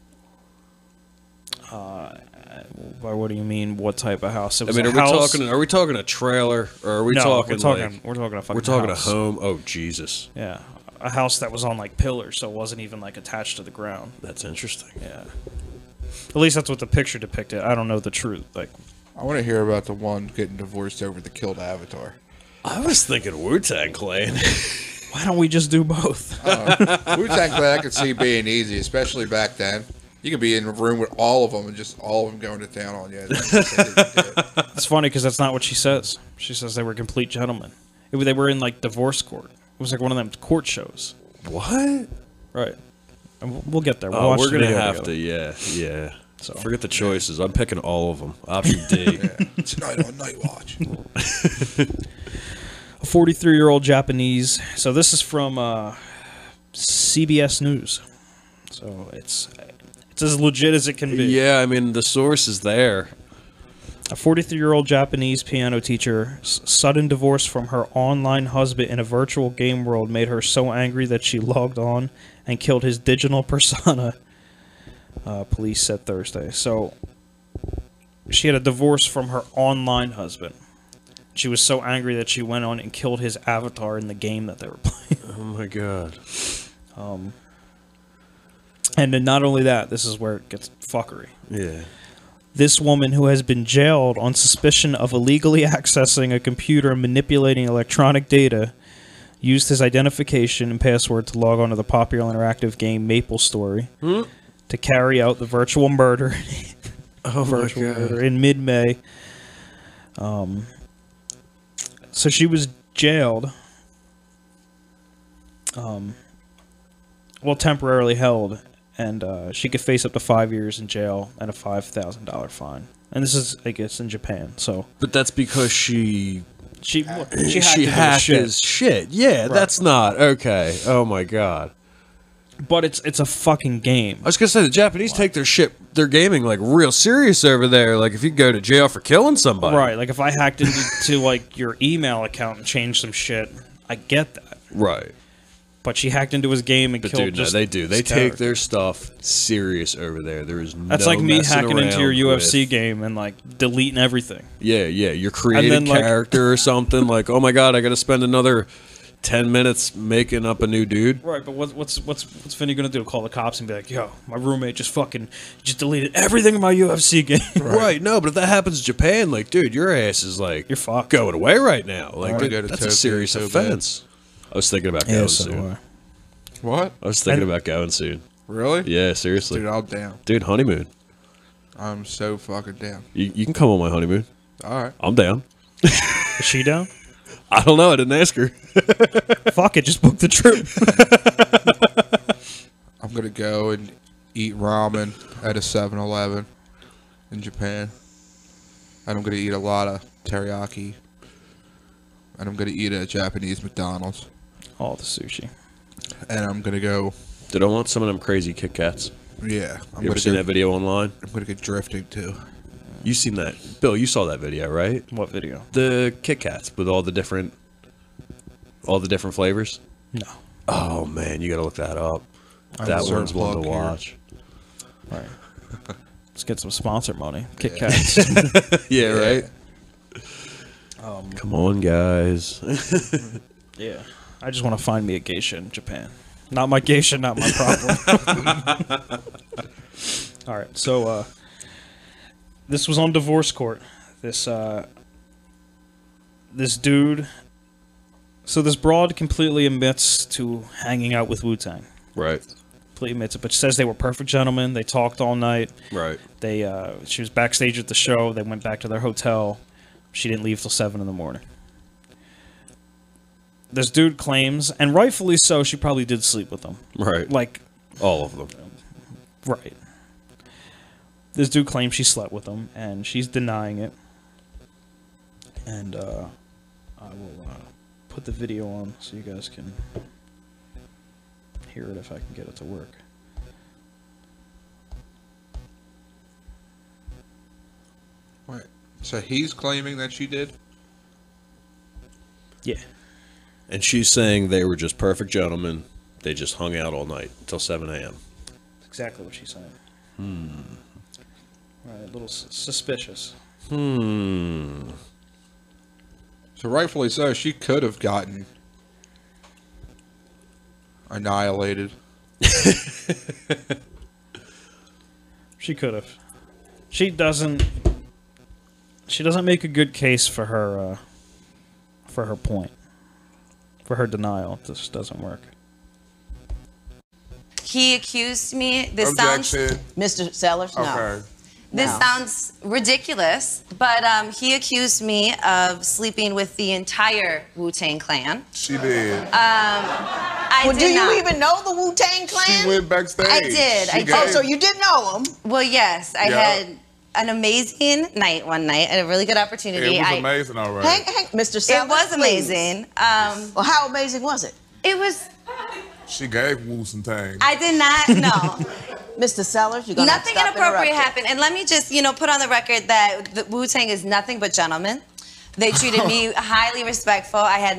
By what do you mean? What type of house? It I was mean, a house. are we talking a trailer, or are we No, talking we're talking a fucking we're talking house. a home? Oh, Jesus. Yeah, a house that was on like pillars, so it wasn't even like attached to the ground. That's interesting. Yeah, at least that's what the picture depicted. I don't know the truth. Like, I want to hear about the one getting divorced over the killed avatar. I was thinking Wu-Tang Clan. why don't we just do both? Wu-Tang Clan I could see being easy, especially back then. You could be in a room with all of them and just all of them going to town on you. It's funny because that's not what she says. She says they were complete gentlemen. They were in like divorce court. It was like one of them court shows. What? Right. And we'll get there. We'll Oh, watch we're the gonna video have together. to, yeah. So Forget the choices. I'm picking all of them. Option D. Tonight on Night Watch. A 43-year-old Japanese. So this is from CBS News. So it's as legit as it can be. Yeah, I mean the source is there. A 43-year-old Japanese piano teacher's sudden divorce from her online husband in a virtual game world made her so angry that she logged on and killed his digital persona, police said Thursday. So she had a divorce from her online husband. She was so angry that she went on and killed his avatar in the game that they were playing. Oh my god. And then not only that, this is where it gets fuckery. Yeah. This woman, who has been jailed on suspicion of illegally accessing a computer and manipulating electronic data, used his identification and password to log on to the popular interactive game MapleStory to carry out the virtual murder. Murder in mid-May. So she was jailed. Temporarily held. And she could face up to 5 years in jail and a $5,000 fine. And this is, I guess, in Japan. So, But that's because she hacked his shit. Yeah, Right. that's not okay. Oh my god. But it's a fucking game. I was gonna say the Japanese take their gaming like real serious over there. Like if you go to jail for killing somebody, Right. Like if I hacked into like your email account and changed some shit, I get that. Right. But she hacked into his game and But killed. dude, no, just they do. They his take character. their stuff serious over there. There is no That's like me messing hacking into your around UFC with- game and like deleting everything. Yeah, you're creating then, like- character or something. Like, oh my god, I got to spend another 10 minutes making up a new dude. Right, but what's Vinny gonna do? Call the cops and be like, "Yo, my roommate just deleted everything in my UFC game." Right. No, but if that happens in Japan, like, dude, your ass is like You're fucked. going away right now. Like, wanna go to that's a Tokyo serious so bad. offense. I was thinking about going soon. What? I was thinking about going soon. Really? Yeah, seriously. Dude, I'm down. Dude, honeymoon. I'm so fucking down. You can come on my honeymoon. All right. I'm down. Is she down? I don't know. I didn't ask her. Fuck it, just book the trip. I'm going to go and eat ramen at a 7-Eleven in Japan. And I'm going to eat a lot of teriyaki. And I'm going to eat at a Japanese McDonald's. All the sushi. And I'm going to go, Did I want some of them crazy Kit Kats? yeah. I'm You ever going seen to that video online? I'm going to get drifting too. You seen that? Bill, you saw that video, right? What video? The Kit Kats with all the different flavors? No. Oh, man, you got to look that up. I'm That insert one's one plug to here. watch. All right. Let's get some sponsor money. Kit Kats. Yeah, right? Come on, guys. Yeah. I just want to find me a geisha in Japan. Not my geisha, not my problem. All right. So this was on divorce court. This dude. So this broad completely admits to hanging out with Wu-Tang. Right. Completely admits it, but she says they were perfect gentlemen. They talked all night. Right. She was backstage at the show. They went back to their hotel. She didn't leave till 7 in the morning. This dude claims, and rightfully so, she probably did sleep with them. Right. Like, All of them. right. This dude claims she slept with him, and she's denying it. And I will put the video on so you guys can hear it if I can get it to work. Wait. So he's claiming that she did? Yeah. And she's saying they were just perfect gentlemen. They just hung out all night till 7 a.m. That's exactly what she's saying. Right, a little suspicious. Hmm. So rightfully so, she could have gotten annihilated. She could have. She doesn't make a good case for her point. For her denial. This doesn't work. He accused me. This Objection. sounds. Mr. Sellers, no. Okay. This No. sounds ridiculous, but he accused me of sleeping with the entire Wu-Tang Clan. She did. I did do not. you even know the Wu-Tang Clan? She went backstage. I did. I did. Oh, so you did know them? Well, yes. I Yeah. had an amazing night one night. I had a really good opportunity. It was amazing, all right. Hang, Mr. Sellers, It was please. amazing. Well, how amazing was it? It was. She gave Wu some tang. I did not know. Mr. Sellers, you're going to have to Nothing stop inappropriate interrupting. happened. And let me just, put on the record that the Wu-Tang is nothing but gentlemen. They treated me highly respectful. I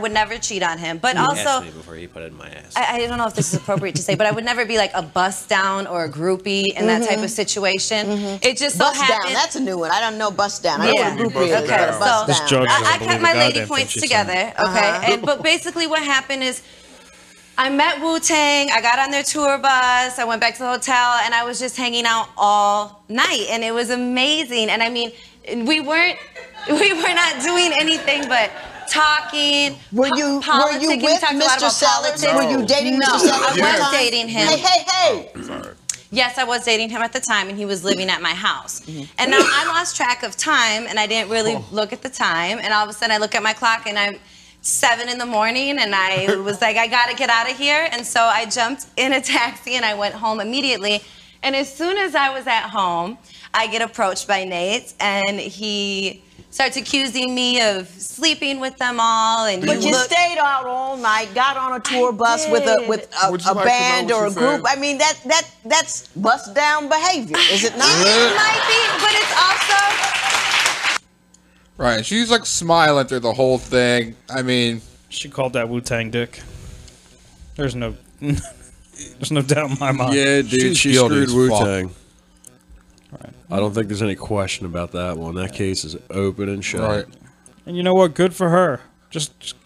would never cheat on him. But also, Ask me before you put it in my ass. I don't know if this is appropriate to say, but I would never be like a bust down or a groupie in that type of situation. It just so Bust happened. down, that's a new one. I don't know bust down. I know Yeah. what a group is. Okay, but a so- bust This down. judge I doesn't believe kept a my lady goddamn points thing she's together, okay? But basically what happened is I met Wu-Tang, I got on their tour bus, I went back to the hotel, and I was just hanging out all night, and it was amazing. And I mean, we were not doing anything but talking, Were you politicking. We with talked a lot Mr. about Sellers? politics. Were you dating No, Mr. Sellers? I at the was time? dating him. Hey. Sorry. Yes, I was dating him at the time, and he was living at my house. And now I lost track of time, and I didn't really look at the time. And all of a sudden, I look at my clock, and I'm 7 in the morning, and I was like, I gotta get out of here. And so I jumped in a taxi, and I went home immediately. And as soon as I was at home, I get approached by Nate, and he starts accusing me of sleeping with them all. And But you stayed out all night, got on a tour bus with a Would you like to know band what or a she group. said? I mean, that's bust down behavior, is it not? It might be, but it's also. Right, and she's like smiling through the whole thing. I mean, She called that Wu-Tang dick. There's no doubt in my mind. Yeah, dude, She's she guilty screwed as fuck. Wu-Tang. I don't think there's any question about that one. That case is open and shut. right. And you know what? Good for her. Just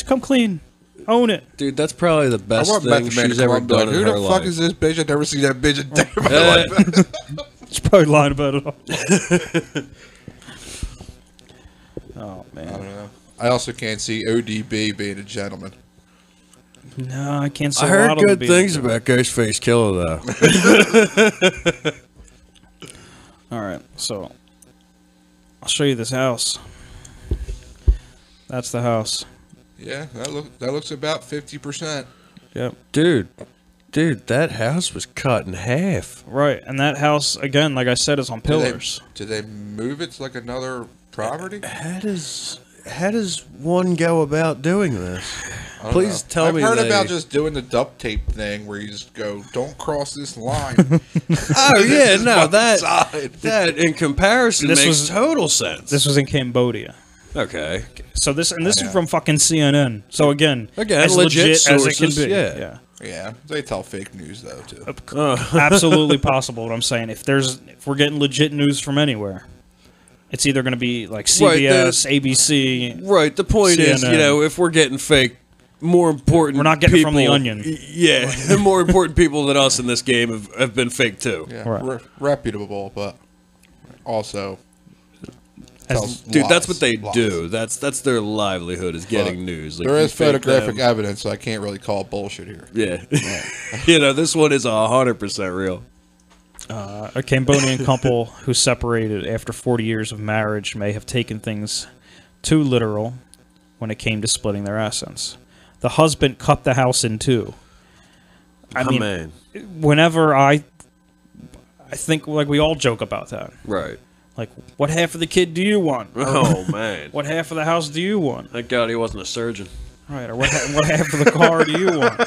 come clean. Own it. Dude, that's probably the I best want thing Method Man to she's come ever up and be like, done in who her the life. fuck is this bitch? I've never seen that bitch in day of my life. She's probably lying about it all. Oh, man. I also can't see ODB being a gentleman. No, I can't say I a lot heard of good them things being- about Ghostface Killer, though. All right, so I'll show you this house. That's the house. Yeah, that looks about 50%. Yep. Dude, that house was cut in half. Right, and that house, again, like I said, is on pillars. Did they move it to like another property? How does one go about doing this? I don't Please know. tell I've me heard they- about just doing the duct tape thing where you just go, don't cross this line. Oh yeah, no, that Side. in comparison This makes was- total sense. This was in Cambodia. Okay. So this is from fucking CNN. So again, As legit as it can sources, be. yeah. Yeah, they tell fake news though too. Absolutely possible. What I'm saying, if we're getting legit news from anywhere, it's either going to be like CBS, ABC. Right. The point is, CNN. if we're getting fake, more important. We're not getting it from the people- Onion. Yeah, the more important people than us in this game have been fake too. Yeah, Right. reputable, but also. Dude, that's what they lies. do. That's their livelihood is getting news. Like, There you is fake photographic them. evidence, so I can't really call bullshit here. Yeah. This one is 100% real. A Cambodian couple who separated after 40 years of marriage may have taken things too literal when it came to splitting their assets. The husband cut the house in two. I mean, man. whenever I think, like, we all joke about that. Right. Like, what half of the kid do you want? Or Oh man. what half of the house do you want? Thank God he wasn't a surgeon. Right, or what half of the car do you want?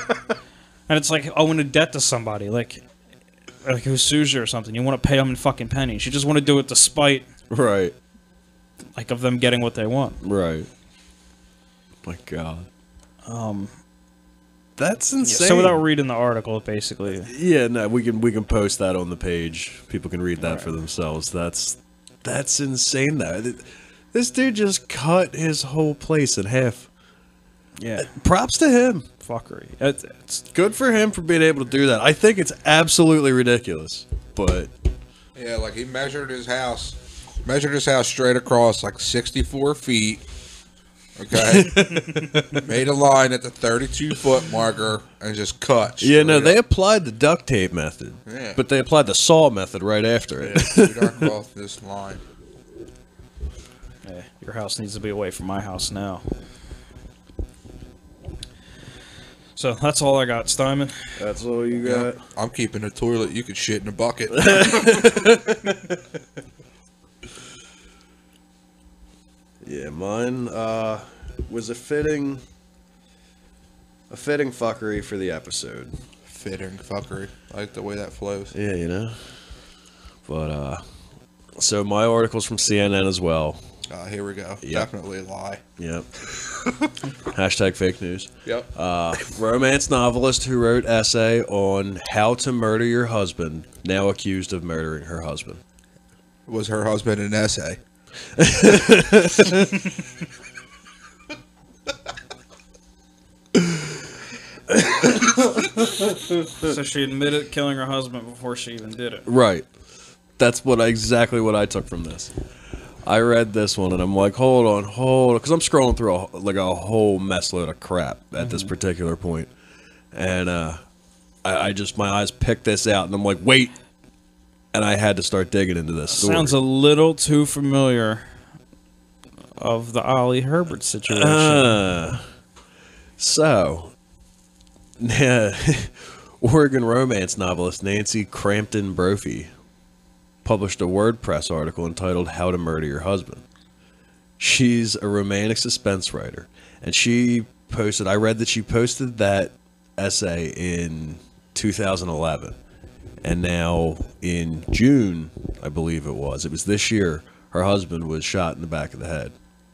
And it's like owing a debt to somebody, like who sues you or something. You want to pay them in fucking pennies. You just want to do it to spite, Right. like, of them getting what they want. Right. My God. That's insane. So without reading the article, basically, Yeah, no, we can post that on the page. People can read that for themselves. That's insane though. This dude just cut his whole place in half. yeah, Props to him. fuckery. It's Good for him for being able to do that. I think it's absolutely ridiculous, but Yeah, like he measured his house straight across like 64 feet. Okay, made a line at the 32-foot marker and just cut. yeah, no, straight they up. applied the duct tape method, Yeah. but they applied the saw method right after it. Do not cross this line. your house needs to be away from my house now. So that's all I got, Steinman. That's all you got. I'm keeping a toilet. You can shit in a bucket. Yeah, mine was a fitting fuckery for the episode. Fitting fuckery. I like the way that flows. Yeah, you know. But so my article's from CNN as well. Here we go. Yep. Definitely a lie. Yep. Hashtag fake news. Yep. Romance novelist who wrote essay on how to murder your husband, now accused of murdering her husband. Was her husband an essay? So she admitted killing her husband before she even did it. Right. That's exactly what I took from this. I read this one and I'm like, hold on, because I'm scrolling through a whole mess load of crap at this particular point, and I just my eyes picked this out and I'm like, wait, and I had to start digging into this story. Sounds a little too familiar of the Oli Herbert situation. So, Oregon romance novelist Nancy Crampton Brophy published a WordPress article entitled How to Murder Your Husband. She's a romantic suspense writer, and I read that she posted that essay in 2011, and now in June, I believe it was this year, her husband was shot in the back of the head.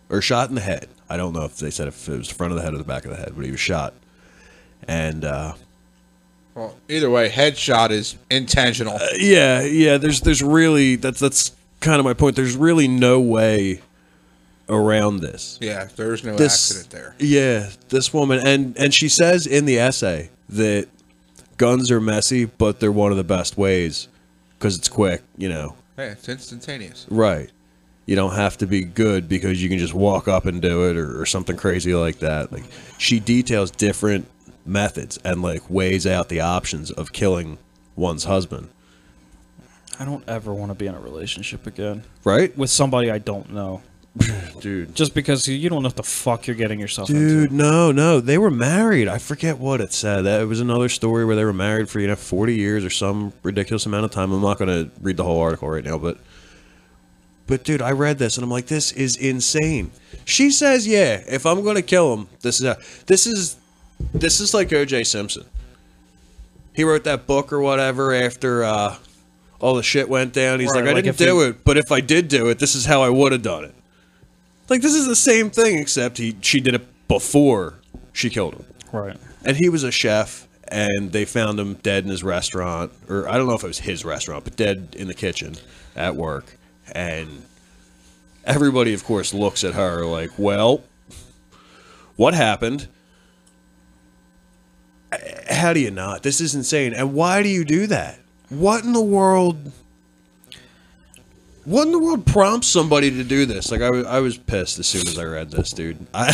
Or shot in the head. I don't know if they said if it was the front of the head or the back of the head, but he was shot. And well, either way, headshot is intentional. yeah. There's really that's kind of my point. There's really no way around this. Yeah, there's no accident there. Yeah, this woman and she says in the essay that guns are messy, but they're one of the best ways because it's quick. You know. Hey, it's instantaneous. Right. You don't have to be good because you can just walk up and do it or something crazy like that. Like she details different methods and like weighs out the options of killing one's husband. I don't ever want to be in a relationship again. Right? With somebody I don't know. Dude. Just because you don't know what the fuck you're getting yourself into. Dude, no. They were married. I forget what it said. It was another story where they were married for, 40 years or some ridiculous amount of time. I'm not going to read the whole article right now, but dude, I read this and I'm like, this is insane. She says, yeah, if I'm going to kill him, this is like O.J. Simpson. He wrote that book or whatever after all the shit went down. He's Right, like, I didn't do it, but if I did do it, this is how I would have done it. Like, this is the same thing, except she did it before she killed him. Right. And he was a chef, and they found him dead in his restaurant, or I don't know if it was his restaurant, but dead in the kitchen at work. And everybody, of course, looks at her like, well, what happened? How do you not? This is insane. And why do you do that? What in the world prompts somebody to do this? Like, I was pissed as soon as I read this, dude. I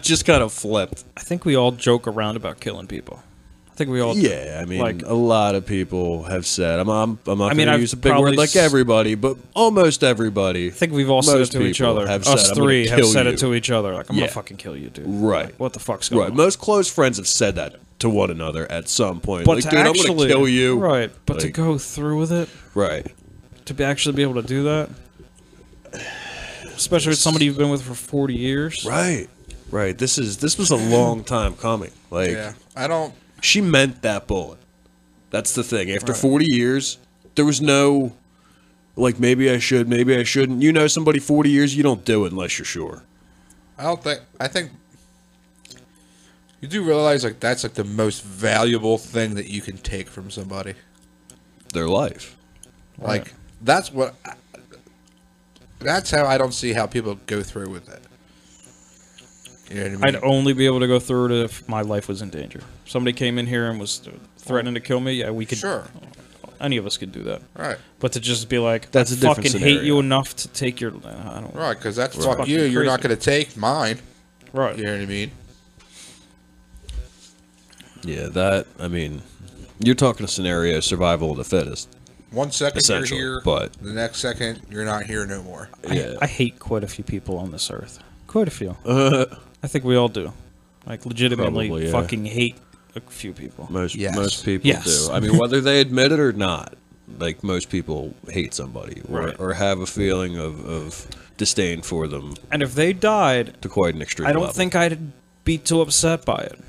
just kind of flipped. I think we all joke around about killing people. I think we all do. Yeah, I mean, a lot of people have said, I'm not going to use a big probably word like everybody, but almost everybody. I think we've all said it to each other. Us three have said it to each other. Like, I'm going to fucking kill you, dude. Right. Like, what the fuck's going on? Most close friends have said that to one another at some point. But like, to dude, actually, I'm going to kill you. Right. But like, to go through with it. Right. To actually be able to do that. Especially with somebody you've been with for 40 years. Right. Right. This was a long time coming. Like, yeah, she meant that bullet. That's the thing. After 40 years, there was no, like, maybe I should, maybe I shouldn't. You know somebody 40 years, you don't do it unless you're sure. I think you do realize, like, that's, like, the most valuable thing that you can take from somebody. Their life. Like, that's how I don't see how people go through with it. You know what I mean? I'd only be able to go through it if my life was in danger. If somebody came in here and was threatening to kill me, yeah, we could. Sure. Any of us could do that. Right. But to just be like, that's I a different fucking scenario. hate you enough to take your. I don't. Right, because that's Right. fuck you. You're not going to take mine. Right. You know what I mean? Yeah, you're talking a scenario, survival of the fittest. 1 second you're Essentially, here, but the next second you're not here no more. yeah. I hate quite a few people on this earth. Quite a few. I think we all do. Like, legitimately Probably, yeah. fucking hate a few people. Most Yes. people Yes. do. I mean, whether they admit it or not, like most people hate somebody Right. or have a feeling of disdain for them And if they died, to quite an extreme I don't level. think I'd be too upset by it.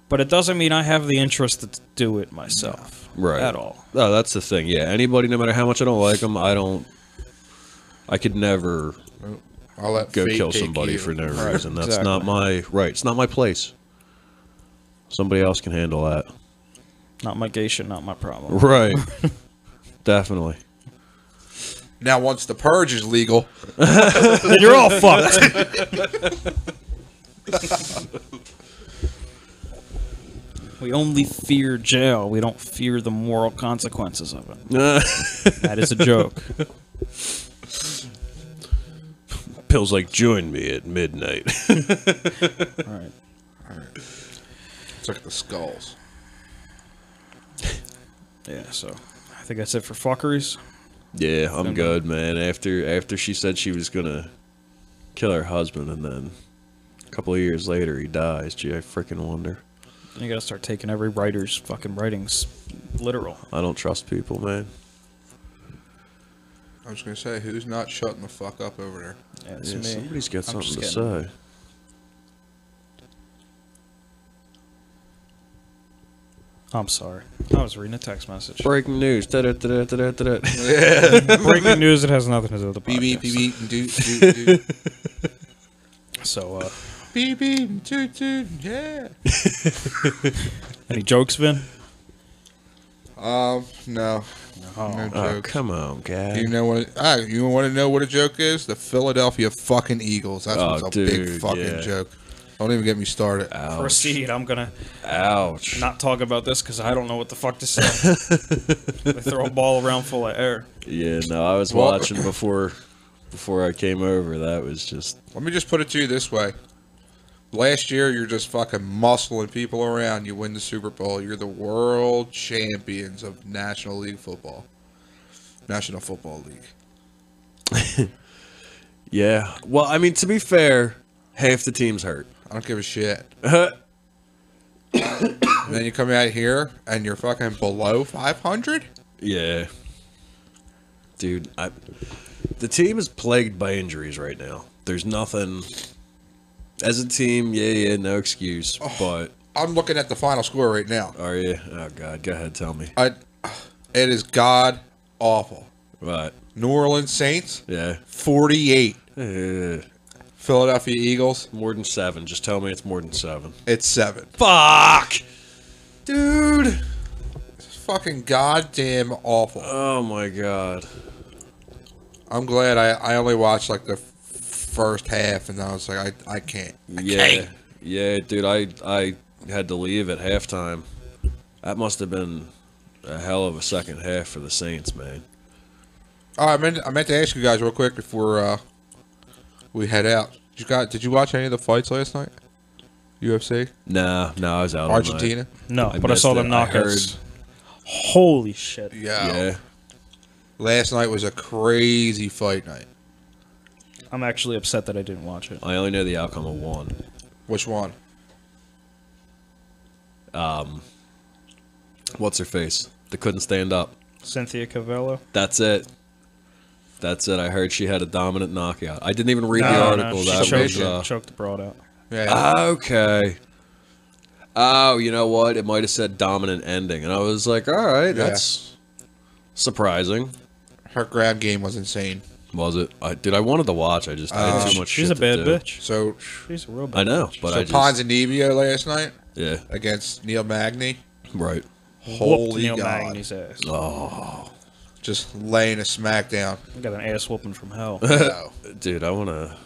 But it doesn't mean I have the interest to do it myself. Right. At all. No, that's the thing. Yeah, anybody, no matter how much I don't like them, I could never I'll let go fate kill take somebody you. for no Right, reason. That's exactly. not my right. It's not my place. Somebody else can handle that. Not my geisha, not my problem. Right. Definitely. Now, once the purge is legal, Then you're all fucked. We only fear jail. We don't fear the moral consequences of it. That is a joke. Bill's like, join me at midnight. All right. it's like the skulls. Yeah, so I think that's it for fuckeries. Yeah, I'm good, man. After she said she was gonna kill her husband, and then a couple of years later he dies. Gee, I freaking wonder. You gotta start taking every writer's fucking writings literal. I don't trust people, man. I was going to say, who's not shutting the fuck up over there? Yeah, it's Yeah, me. somebody's got I'm something to just say. I'm sorry. I was reading a text message. Breaking news. Da-da-da-da-da-da-da. Breaking news. It has nothing to do with the podcast. Beep, beep, beep, beep, doot, doot, doot. So, Beep, beep, toot, toot, yeah. any jokes, Vin? No. No Oh, jokes. come on, guy. You know what? You want to know what a joke is? The Philadelphia fucking Eagles. That's what's a big dude, fucking yeah. joke. Don't even get me started. Ouch. Proceed. I'm gonna Ouch. not talk about this because I don't know what the fuck to say. They throw a ball around full of air. Yeah, no, I was Well- watching before I came over. That was just Let me just put it to you this way. Last year, you're just fucking muscling people around. You win the Super Bowl. You're the world champions of National League football. National Football League. yeah. Well, I mean, to be fair, half the team's hurt. I don't give a shit. And then you come out here and you're fucking below 500? Yeah. Dude, the team is plagued by injuries right now. There's nothing. As a team, yeah, no excuse. But I'm looking at the final score right now. are you? Oh God, go ahead, tell me. It is god awful. Right? New Orleans Saints, Yeah. 48. Uh, Philadelphia Eagles, more than 7. Just tell me it's more than 7. it's 7. Fuck, dude. It's fucking goddamn awful. Oh my God. I'm glad I only watched like the first half, and I was like, I can't. Yeah, dude. I had to leave at halftime. That must have been a hell of a second half for the Saints, man. Oh, I meant to ask you guys real quick before we head out. Did you watch any of the fights last night? UFC? No, I was out all night. Argentina? No, I but I saw missed them it. I knockouts. Holy shit. Yeah. Last night was a crazy fight night. I'm actually upset that I didn't watch it. I only know the outcome of one. Which one? What's her face? That couldn't stand up. Cynthia Cavello. That's it. I heard she had a dominant knockout. I didn't even read the article. she That choked, was choked the broad out. Yeah. okay. Oh, you know what? It might have said dominant ending, and I was like, all right, that's surprising. Her grab game was insane. Was it? I wanted to watch. I had too much shit She's a to bad do. bitch. So, She's a real bad I know, bitch. but so I just Ponzinibbio last night yeah, against Neil Magny. right. Whooped Holy Neil God. Magny's ass. Just laying a smackdown. Got an ass whooping from hell. No. Dude, I'm gonna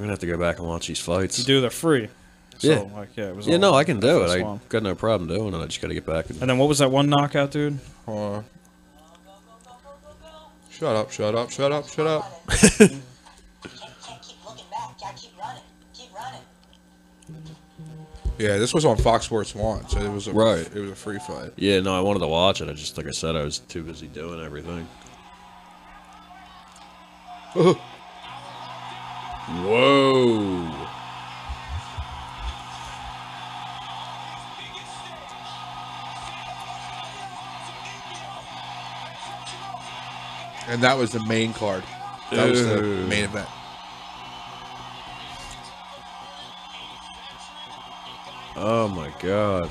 have to go back and watch these fights. You do, they're free. So, Yeah. like, yeah, it was Yeah, all no, I can do it. first I one. got no problem doing it. I just got to get back. And then what was that one knockout, dude? Shut up, shut up, shut up, shut up. Can't keep looking back. Gotta keep running. Keep running. Yeah, this was on Fox Sports 1, so it was a free fight. Yeah, no, I wanted to watch it. I just, like I said, I was too busy doing everything. Whoa. And that was the main card. That was the main event. Oh my god.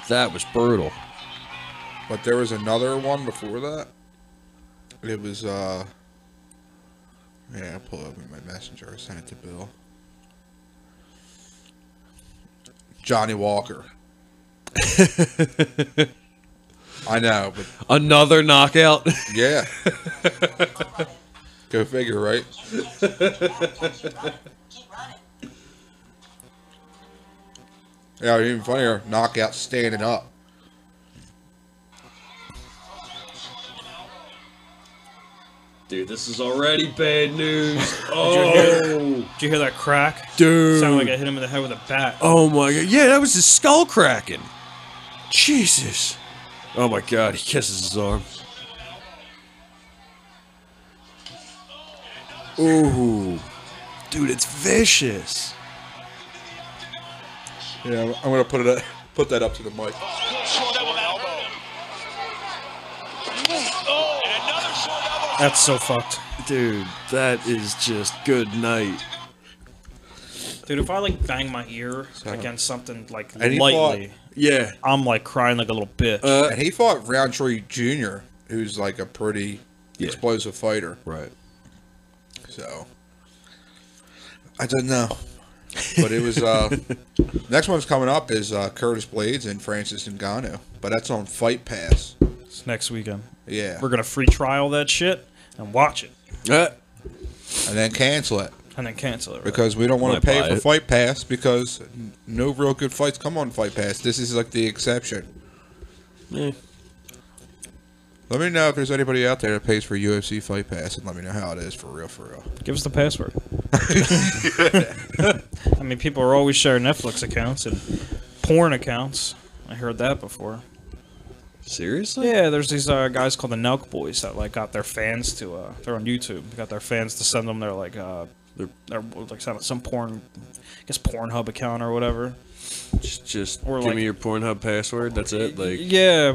That was brutal. But there was another one before that. It was, yeah, I'll pull it up in my messenger. I sent it to Bill. Johnny Walker. I know, but... Another knockout? Yeah. Go figure, right? Keep running. Yeah, even funnier, knockout standing up. Dude, this is already bad news. Did you hear that crack? Dude. Sounded like I hit him in the head with a bat. Oh my god. Yeah, that was his skull cracking. Jesus. Oh my god, he kisses his arm. Ooh. Dude, it's vicious. Yeah, I'm gonna put that up to the mic. That's so fucked. Dude, that is just good night. Dude, if I like bang my ear against something like And he lightly, Yeah. I'm like crying like a little bitch. And he fought Roundtree Jr., who's like a pretty explosive fighter. Right. So I don't know, but it was. Next one's coming up is Curtis Blades and Francis Ngannou, but that's on Fight Pass. It's next weekend. Yeah, We're gonna free trial that shit and watch it, and then cancel it and then cancel it. Right? because we don't want Might to pay buy for it. Fight Pass because no real good fights come on Fight Pass. This is like the exception. Yeah. Let me know if there's anybody out there that pays for UFC Fight Pass, and let me know how it is for real, for real. Give us the password. I mean, people are always sharing Netflix accounts and porn accounts. I heard that before. Seriously? Yeah, there's these guys called the Nelk Boys that like got their fans to. They're on YouTube. They got their fans to send them their like they're like some porn, I guess Pornhub account or whatever. Just Or give like- me your Pornhub password. That's it. Like, Yeah,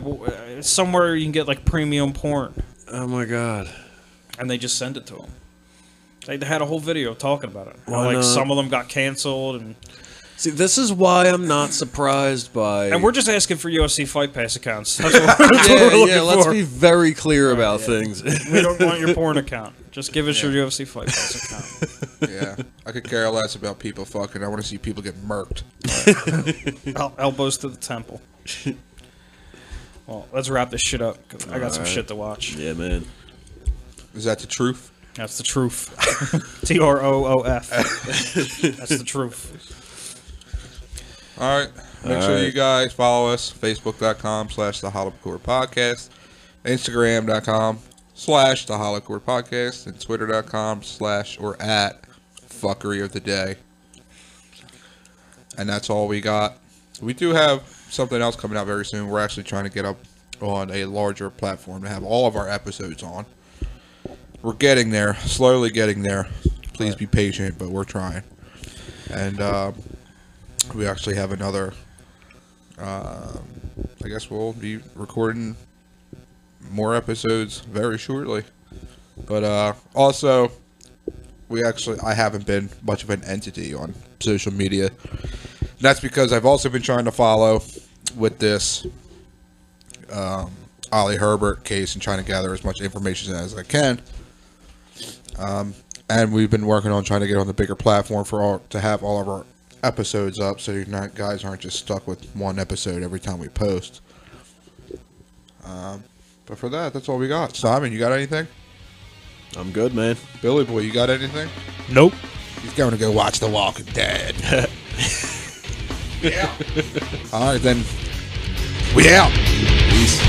somewhere you can get like premium porn, oh my god. and they just send it to them. They had a whole video talking about it. How, Why like not? some of them got canceled, and See, this is why I'm not surprised by. we're just asking for UFC Fight Pass accounts. That's what, that's what we're looking let's for. be very clear about things. We don't want your porn account. Just give us your UFC Fight Pass account. Yeah, I could care less about people fucking. I want to see people get murked. Elbows to the temple. Well, let's wrap this shit up, because I got some Alright. shit to watch. Yeah, man. Is that the truth? That's the truth. TROOF. That's the truth. All right. Make sure right. you guys follow us. Facebook.com/The Hollowcore Podcast. Instagram.com/The Hollowcore Podcast. And Twitter.com/or @Fuckery of the Day. And that's all we got. We do have something else coming out very soon. We're actually trying to get up on a larger platform to have all of our episodes on. We're getting there. Slowly getting there. Please be patient, but we're trying. And, we actually have another, I guess we'll be recording more episodes very shortly. But also, I haven't been much of an entity on social media. And that's because I've also been trying to follow with this Oli Herbert case and trying to gather as much information as I can. And we've been working on trying to get on the bigger platform to have all of our episodes up, so you're not, guys aren't just stuck with one episode every time we post. But for that's all we got. Simon, you got anything? I'm good, man. Billy Boy, you got anything? Nope. He's going to go watch The Walking Dead. Yeah. All right, then. We out. Peace.